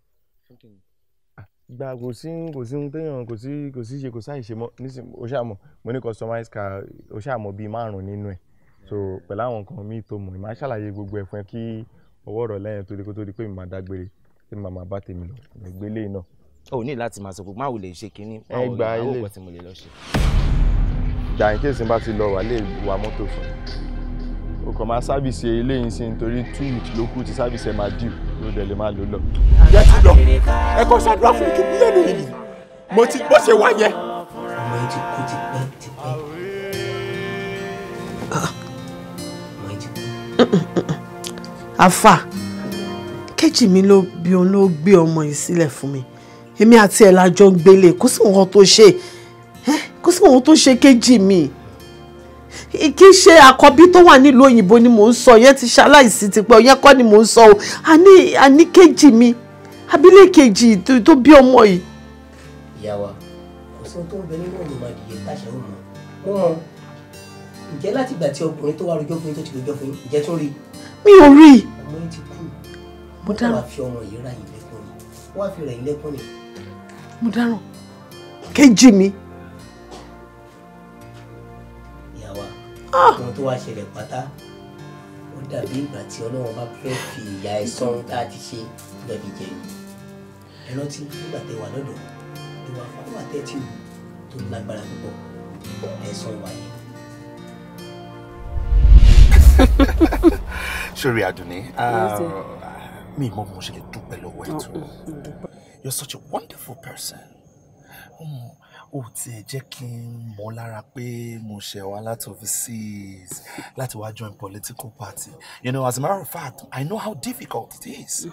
gba kò sí ohun téèyàn kò sí ṣe kò sáì ṣe mọ nísìnyí o ṣàmọ mo ní customize car o ṣàmọ bíi 5 nínú ẹ so pẹ̀lú àwọn nǹkan míì tó mọ̀ ìmáa ṣàlàyé gbogbo ẹ̀ fún ẹ kí ọwọ́ ọ̀rọ̀ lẹ́yìn torí kó tó di pé mi máa dágbére tí mi máa bá tèmi lọ ìgbélé náà. o ní láti máa sọ pé máa wò lè ṣe kínní ẹ gba ilé àwọn ọkọ tí mo lè lọ ṣe. gbà in case n bá ti lọ wà lè wa mọ́tò fún mi o kàn máa sábìsì ilé yìí sí nítorí 2 weeks ló kù tí sábìsì ẹ máa dìú ló dẹ̀ lè máa lò lọ. jẹ́ ti lọ ẹ kọ́ ṣàdúrà fún ìjọba lẹ́nu yìí mo ti bó ṣe wá yẹn. ọmọ yìí ti kú tipẹ́. àfà kejì mi ló bí òun ló gbé ọmọ yìí sílẹ̀ fún mi èmi àti ẹ̀ lájọ ń gbélé kó sì wọn tó ṣe kejì mi kì í ṣe àkọ́bí tó wà nílùú òyìnbó ni mò ń sọ yẹn ti ṣaláìsí ti pẹ́ yẹn kọ́ ni mò ń sọ o àní kejì mi abilé kejì tó bí ọmọ yìí. ìyá wa kò sí ohun tó ń bẹ nínú ọ̀nà ìmàdìyẹ táṣà ó mọ̀ ó mọ̀ ǹjẹ́ láti ìgbà tí ọkùnrin tó wá rojọ́ fún yín tó ti rojọ́ fún yín ǹjẹ́ tún rí i. mi ò rí i. ọmọ yín ti kú mo dáràn. wọ́n á fi ọmọ yìí ra yín lẹ́kùn ni wọ́n á fi rẹ̀ yín lẹ́kùn ni. mo dáràn kejì mi. ohun tó wá ṣẹlẹ̀ pátá ó dàbí ìgbà tí ọlọ́run bá fẹ́ fi ìyà ẹ̀san tá a ti ṣe lẹ́bi jẹ ni ẹ rántí nígbà tẹ wà lọ́dọ̀ ìwà fún àtẹ́tì tó lágbára púpọ̀ ẹ̀san wáyé. Sori Adunni, mi mọ mo ṣe lè dúpẹ́ lọ́wọ́ ẹ̀ tó. You're such a wonderful person. ó tiẹ̀ jẹ́ kí n mọ̀ lára pé mo ṣẹ̀ wá láti overseas láti wá join political party. You know, as a matter of fact, I know how difficult it is.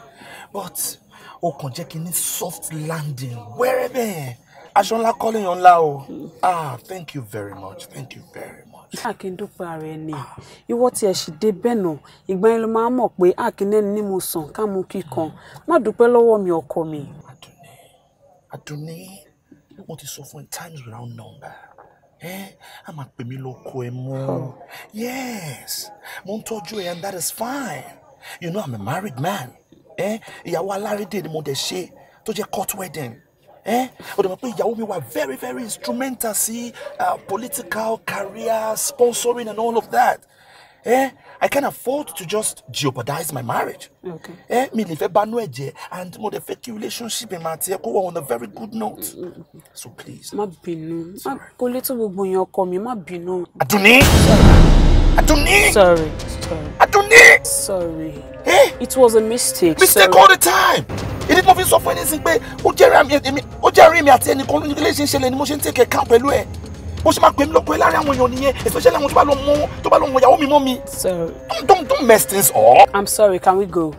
But ó kàn jẹ́ kí n ní soft landing wẹ́rẹ́bẹ̀. Aṣọ ńlá kọ́lé yan ńlá o. Thank you very much. Thank you very much. Akíndúpẹ́ ara ẹni ìwọ tí ẹ sì dé bẹ́ẹ̀ náà ìgbà yẹn ló máa mọ̀ pé akínẹ́ni ní mo sàn ká mú kíkan má dúpẹ́ lọ́wọ́ mi ọkọ mi. Adùnní, mo ti sọ fún ẹ times without number. A máa pè mí lóko ẹ mọ́. Yes, mo ń tọ́jú ẹ and that is fine. You know I'm a married man. Ìyàwó alárédè ni mo dẹ̀ ṣe tó jẹ́ court wedding. O dẹ̀ mọ̀ pé ìyàwó mi wà very very instrumental sí political career, sponsoring and all of that. I can't afford to just jeopardize my marriage. Okay. Mi lè fẹ́ banú ẹ̀ jẹ́ and mo dẹ̀ fẹ́ kí relationship ẹ̀ máa tiẹ̀ kó wà on a very good note. So please. Má bínú. Kò lè tó gbogbo yẹn ọkọ mi, má bínú. Adùnní! Adùnní! Sorry. Adùnní! Sorry. It was a mistake. Mistake all the time. Ìdí tí mo fi sọ fún ẹni sí pé ó jẹ́ rí mi àti ẹnìkan ní ilé ìṣẹ̀lẹ̀ ni mo ṣe ń take account pẹ̀lú ẹ̀. Bó ṣe máa pè mí lọ́kọ ẹ láàrin àwọn èèyàn nìyẹn, especially àwọn tó bá lọ mọ ìyàwó mi mọ́ mi. Sorry. Don't mess things up. I'm sorry, can we go?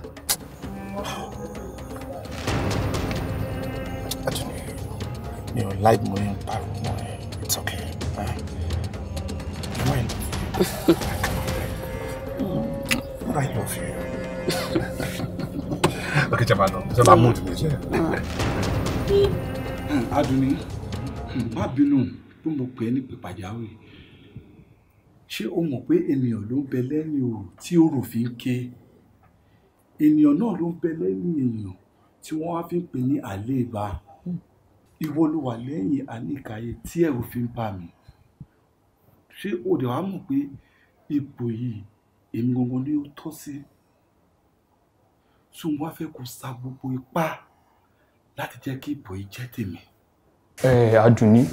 Mi ò like mo ń pariwo mọ́ ẹ. It's okay. I love you. Okay, Jabba, mood mi jẹ́. Adùnní, má bínú bí mo pè é ní pàjáwìrì. Ṣé o mọ̀ pé ènìyàn ló ń bẹ lẹ́yìn òrò tí òrò fi ń ké? Ènìyàn náà ló ń bẹ lẹ́yìn èèyàn tí wọ́n wá fi ń pè ní àléébá. Ìwọ ló wà lẹ́yìn àníkàyè tí ẹ̀rù fi ń bà mí. Ṣé o dẹ̀ wá mọ̀ pé ipò yìí èmi gangan ni ó tọ́ sí? So wọ́n á fẹ́ kó sa gbogbo ipá láti jẹ́ kí ipò yìí jẹ́ tèmi. Adùnní,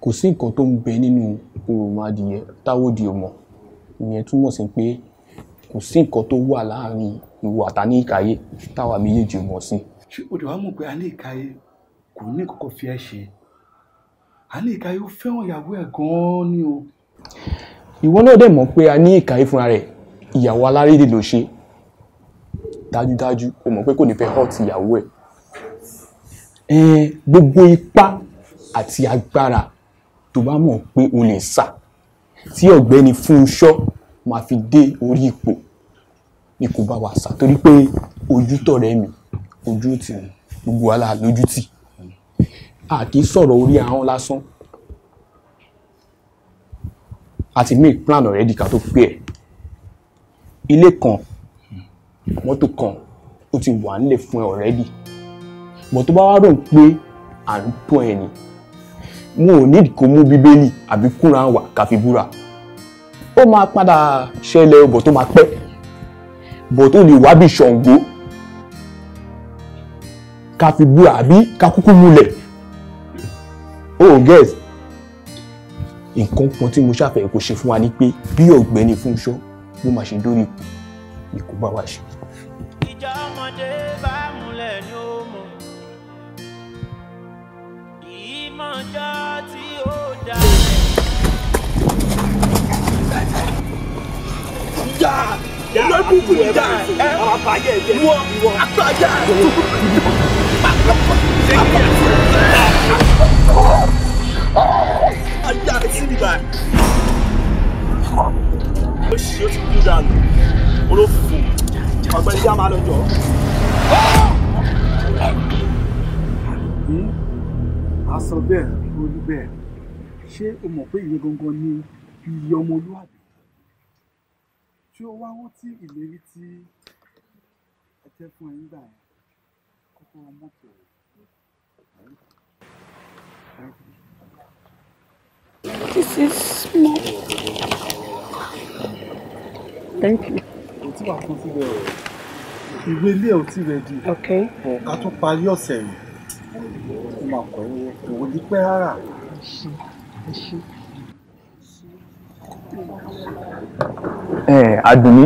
kò sí nǹkan tó ń bẹ nínú òròmọdìyẹ táwòdì ọmọ. Ìyẹn túmọ̀ sí pé kò sí nǹkan tó wà láàrin ìwọ àtàníkàyè táwa méjèèjì mọ̀ sí. Ṣé o dẹ̀ wá mọ̀ pé àníkàyè kò ní kọ́kọ́ fi ẹ́ ṣe? Àníkàyè ó fẹ́ràn ìyàwó ẹ̀ gan-an ni o. Ìwọ náà dẹ̀ mọ̀ pé àníkàyè fúnra rẹ̀ ìyàwó alárédè ló ṣe. Dájúdájú o mọ̀ pé kò ní fẹ́ hurt ìyàwó ẹ̀. Gbogbo ipá àti agbára tó bá mọ̀ pé o lè sà tí ọ̀gbẹ́ni Fúnṣọ́ máa fi dé orí ipò ni kò bá wa sà torí pé ojú tọ̀rẹ́ mi ojú tì mí gbogbo wa la lójú tì. A kì í sọ̀rọ̀ orí ahọ́n lásán. A ti make plan already ká tó pé ẹ̀. Ilé kan mọ́tò kan ó ti wà nílẹ̀ fún ẹ already. Bọ̀ tó bá wá rò pé à ń tọ́ ẹ ni mo ò ní kó mú bíbélì àbí kúrán wà ká fi búra. Ó máa padà ṣẹlẹ̀ ọbọ̀ tó máa pẹ́ bọ̀ tó lè wá bí Ṣàngó ká fi búra àbí ká kúkú múlẹ̀. Oh guys, nǹkan kan tí mo ṣàfẹ́ kó ṣe fún wa ni pé bí ọ̀gbẹ́ni Fúnṣọ́ bó máa ṣe dórí ipò ni kò bá wa ṣe. Ìjà ọmọdé bá múlẹ̀ ní òmò. Ìmọ̀jọ́ tí ó dá. Ìjà lọ́dún kù ẹ̀ bá àwọn àbáyé ẹ̀jẹ̀ ìwọ àgbájá. Ajá sí ni báyìí. Ó ṣe ó ti kú dànù. Olófùfù. Ọ̀gbẹ́ni já máa lọ jọ. A sọ bẹ́ẹ̀ ó rí bẹ́ẹ̀. Ṣé o mọ̀ pé ìyẹn gangan ni iye ọmọlúwàbí? Ṣé o wá rántí ìlérí tí ẹ jẹ́ fún ẹ̀yin gbà yẹn? Kọ́kọ́rọ́ mọ́tò rẹ̀. This is small. Thank you. O ti wà fún síbẹ̀ rẹ̀. Ìwé ilé ẹ̀ ò tí rẹ̀ di. Okay. Ká tó parí ọ̀sẹ̀ yìí. Ó máa kọ̀ ẹ́ òwò ní pẹ́ rárá. Adùnní,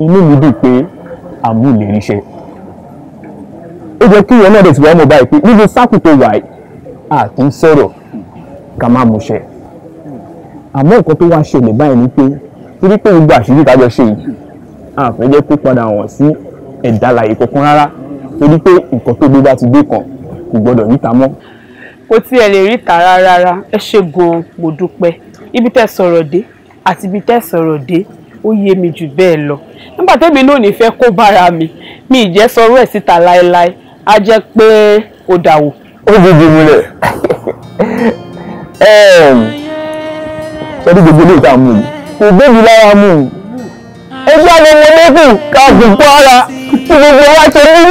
inú mi dùn pé àmúléríṣẹ́. ó jẹ́ kí ìyẹn náà dẹ̀ ti wá mọ̀ báyìí pé níbi sáàkù tó wà á kì í sọ̀rọ̀ ká má múṣẹ àmọ́ nǹkan tó wá ṣẹlẹ̀ báyìí ni pé torí pé gbogbo àṣírí ìtajọ ṣe yìí a fẹ́ jẹ́ kó padà hàn sí ẹ̀dá alààyè kankan rárá torí pé nǹkan tó gbé bá ti dé kan kò gbọdọ̀ níta mọ́. kò tiẹ̀ lè ríta rárá ẹ ṣe gan-an mo dúpẹ́ ibi tẹ́ sọ̀rọ̀ dé àti ibi tẹ́ sọ̀rọ̀ dé ó yé mi jù bẹ́ẹ̀ lọ nígbà tẹ́mi náà ní fẹ́ kó bára mi ìjẹ́ sọ̀rọ̀ ẹ̀ síta láéláé á jẹ́ pé ó dàwó. ó dìde múlẹ̀ sọ́dún gbogbo ilé ìta mú kò gbébi lára mú ẹgbẹ́ àwọn ọmọdé kù ká gùn kó ara tí gbogbo wa ṣe ní.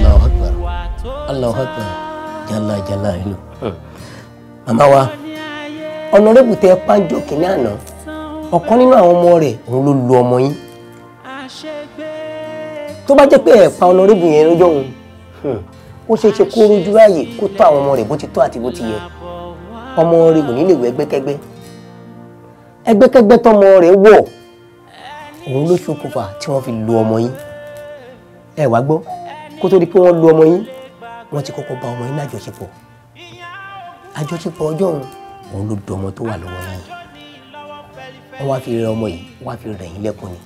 Allahu Akbar Allahu Akbar jala jala ìlú. màmá wa ọ̀nàrẹ́bù tẹ pàǹjọ kìíní àná ọ̀kan nínú àwọn ọmọ rẹ̀ òun ló lu ọmọ yín tó bá jẹ́ pé ẹ̀ pa ọ̀nàrẹ́bù yẹn lọ́jọ́ òun ó ṣeé ṣe kó rojú ráàyè kó tó àwọn ọmọ rẹ̀ bó ti tó àti bó ti yẹ ọmọ rẹ̀ kò ní lè wọ ẹgbẹ́kẹ́gbẹ́ ẹgbẹ́kẹ́gbẹ́ tọmọ rẹ̀ wọ̀ òun ló ṣokùnfà tí wọ́n fi lu ọmọ yín ẹ wá gbọ́ kó tó di pé wọ́n lu ọmọ yín wọ́n ti kọ́kọ́ bá ọmọ yín ní àjọṣepọ̀ ọjọ́ òun ló dọmọ tó wà lọ́wọ́ yín wọ́n wá fi rẹ ọmọ yìí wọ́n wá fi rẹ̀ yín lẹ́kùn ni.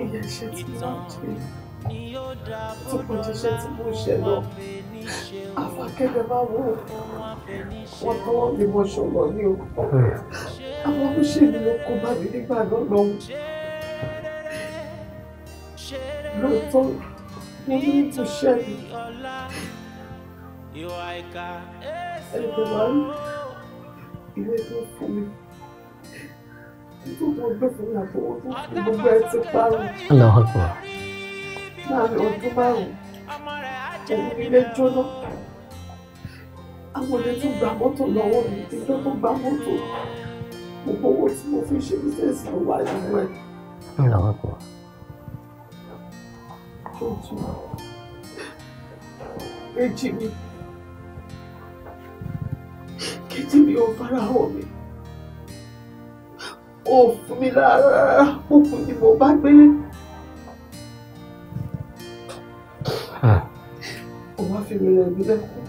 Ìyá iṣẹ́ tí mo ṣe tó kò jíṣẹ́ tí mo ṣe lọ àfàkẹ́bẹ̀ bá wò wọ́n tọwọ́ mi mọ́ ṣọ̀rọ̀ ní o àwọn olóṣèlú ló kó bá mi nígbà náà lọ́wọ́ lóòótọ́ wọ́n ní ìtúnṣẹ́ mi ẹgbẹ́ máa ń ilé tó fún mi gbogbo ọgbẹ́ fún mi àtọwọ́ tó fún gbogbo ẹ ti parun láàrin ọdún márùn-ún òun ilé jóná àwọn olè tún gba mọ́tò lọ́wọ́ mi ìjọ tó gba mọ́tò gbogbo owó tí mo fi ṣe bísẹ̀sì ló wà nínú ẹ̀. Kejì mi ò fara hàn mi ò fún mi rárá òkun ni mo bá gbélé. Ó wá fi mi rẹ̀ mí lẹ́kọ̀ọ́.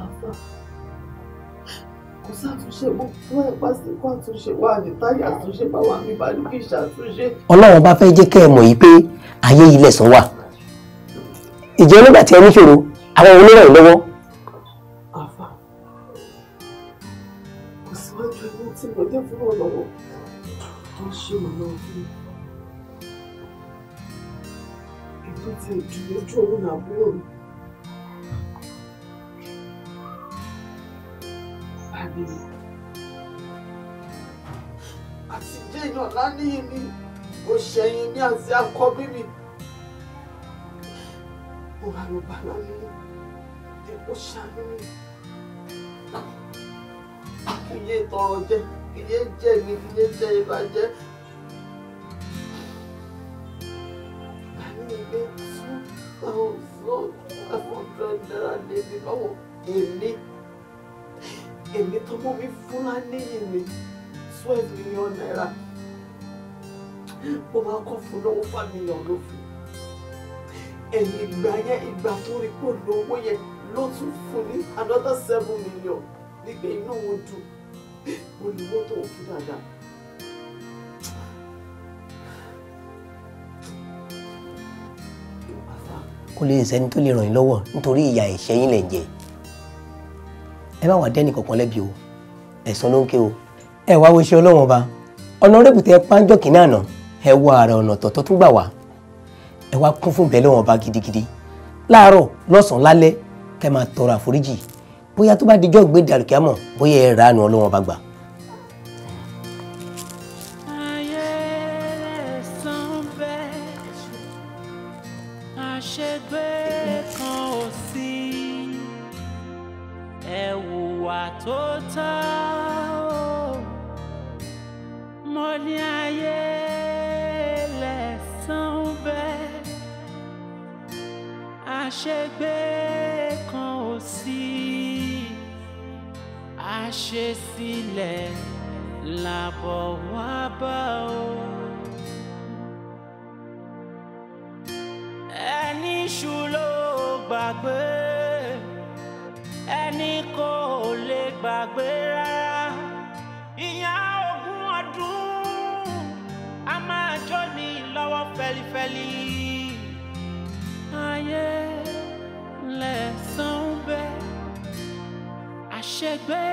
Àfà, kò sàtúnṣe mọ́ fún ẹ̀pá sí kó àtúnṣe wà ní táyà àtúnṣe bá wà mí bá ní kí ìṣàtúnṣe. Ọlọ́run bá fẹ́ jẹ́ kẹ́ ẹ mọ̀ yìí pé ayé yìí lẹ̀san wà. Ìjẹ́ nígbà tí ẹ níṣòro àwọn olóró ẹ̀ lọ́wọ́. Àfà, kò síwájú ẹni tí mo dé fún ọlọ́wọ́ tó ṣe ọ̀nà ọ̀fun. Ètò ti ìdúró ojú òun àbúrò mi. Bàbí mi. Àti jẹ́ èèyàn láníyìn mi, òṣèyìn mi àti àkọ́bí mi. Mo wà ló bá láníyìn, èpo ṣàánú mi. Kìyé tọrọ jẹ, kìyé jẹ mi, kìyé jẹ ìbàjẹ́. Láníyìn gbé 2,500 naira lé mi lọ́wọ́ èmi tọmọ mi fún láníyìn mi 12 million naira. Mo máa kọ́ fún lọ́wọ́ 5 million ló fún. Ẹ̀yìn ìgbà yẹn ìgbà tó rí pò lówó yẹn ló tún fún ní another 7 million nígbà inú wọn dùn. Mo ní wọ́n tó fún dáadáa. Kò lè sẹ́ni tó lè ràn yín lọ́wọ́ nítorí ìyà ẹ̀ṣẹ̀ yín lẹ̀ ń jẹ. Ẹ má wá dẹ́nì kankan lẹ́bi o, ẹ̀san ló ń ké o. Ẹ wá wo iṣẹ́ Ọlọ́run ọba ọ̀nàrẹ́bù tẹ pàǹjọ́ kìíní àná ẹ wá ara ọ̀nà tọ̀tọ̀ tún gbà wá. Ẹ wá kún fún bẹ́lẹ̀ wọn ọba gidigidi láàárọ̀ lọ́sàn-án lálẹ́ kẹ́ máa tọrọ àforíjì bóyá tó bá dijọ́ gbé dàrúkìámọ̀ bóyá ẹ rà á nù Ọlọ́run ọba gbà. Àṣegbé kan ò sí àṣesílẹ̀ làbọ̀ wá bá o. Ẹni ṣú ló gbàgbé, ẹni kò lè gbàgbé rárá. Ìyà ogún ọdún a máa jó ní lọ́wọ́ fẹ́lifẹ́li. Ayé lẹ̀san bẹ́ẹ̀, àṣegbé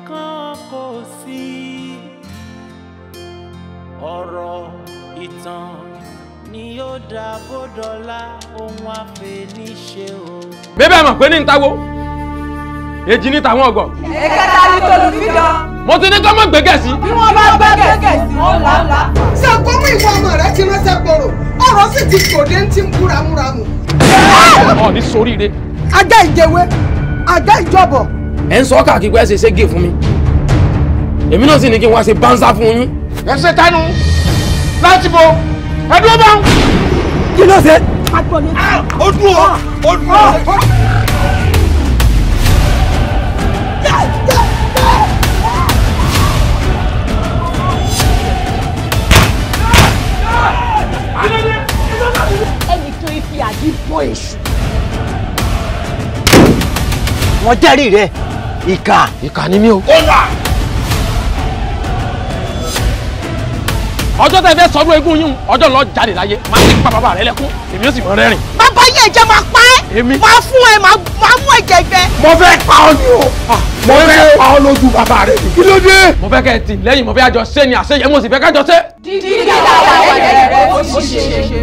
kan kò sí. Ọ̀rọ̀ ìtàn ni yóò dá bódọ́lá ohun àfẹníṣe o. Bébè mọ̀ pé ní ń táwó èjì ní tàwọn ọgọ. Ẹ̀kẹta ni tolùfídàn. Mo ti ní kọ́ mọ̀ gbẹ́gẹ̀ sí. Bí wọ́n bá gbẹ́gẹ̀ sí wọ́n là. Ṣàkómú ìwọ ọmọ rẹ ti ránṣẹ́ gbòòrò, ọ̀rọ̀ sì ti kòdé ń ti ń búramúramù. Ọ̀ ní soríire. Ajá ìjẹwé, ajá ìjọbọ̀. Ẹ ń sọ káàkiri pé ẹ ṣe ségè fún mi. Èmi náà sì ní kí n wá ṣe bánsá fún yín. Ẹ ṣe tánu láti bo ẹdúró bá ń. Kí ló ṣe? Ó dúró, ó dúró. Ẹni tó ifi àdìbò èṣù. Wọ́n jẹ́rìí rẹ̀ ìkà. Ìkà ni mí o. Ó là. Ọjọ́ tẹ́ fẹ́ sọdún egún yín ọjọ́ lọ jáde láyé máa ti pa bàbá rẹ lẹ́kún èmi ó sì mọ rẹ́rìn. Bàbá yẹn jẹ́ máa pa ẹ́. Èmi. Máa fún ẹ, máa mú ẹ̀jẹ̀ gbẹ. Mo fẹ́ pa ọ́ ni o. Mo fẹ́ pa ọ́ lójú bàbá rẹ̀. Kí ló dé? Mo fẹ́ kẹ́ ẹ tì lẹ́yìn mo fẹ́ àjọ ṣé ni àṣeyẹ mo sì fẹ́ kájọ ṣe. Dídá àwọn ẹ̀jẹ̀ rẹ̀ ó sì ṣe.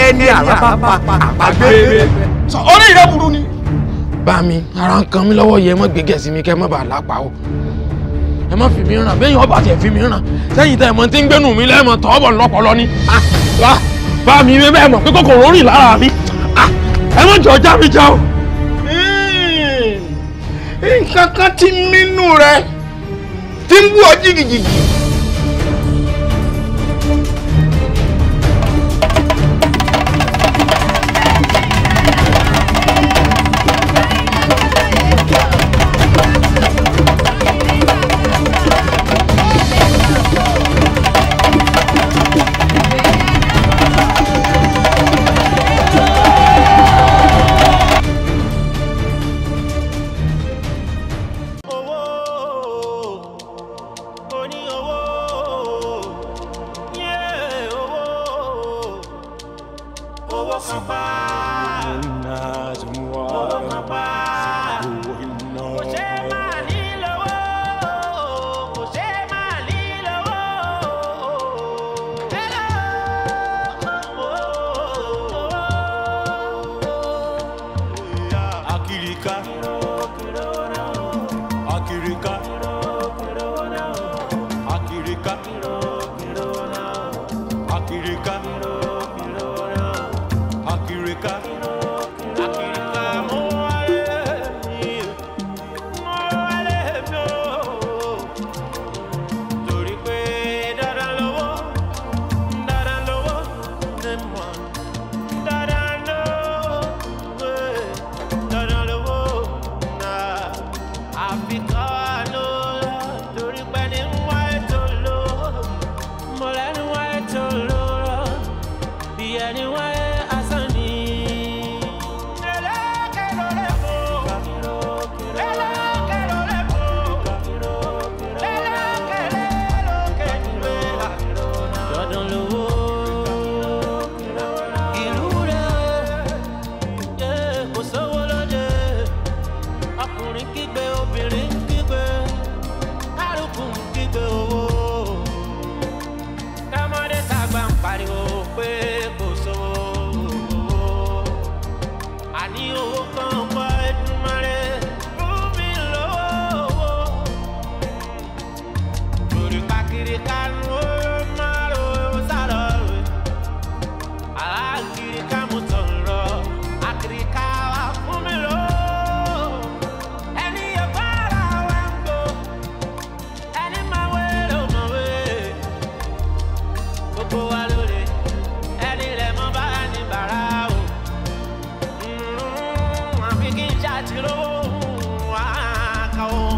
Ẹni àràpàpà àpagbé. Orí rẹ burú ni. Bá mi ara ń kan mi lọ́wọ́ yẹ mọ́ gbégẹ̀ sí mi kẹ́ mọ́ bá lápá o. Ẹ má fi mi ràn bẹ́yìn ọba tẹ̀ fi mi ràn sẹ́yìn tẹ̀ mọ́ tí ń gbénu mi lẹ́mọ̀ tọ́ bọ̀ lọ́pọ̀lọ́ ni. Bá mi bẹ́ẹ̀ mọ̀ pé kòkòrò rìn lára mi. Ẹ má jọ já mi já o. Nǹkan kan ti mínú rẹ tí ń bú ọ jìgìjìgì. àti rówó àkàwọ́.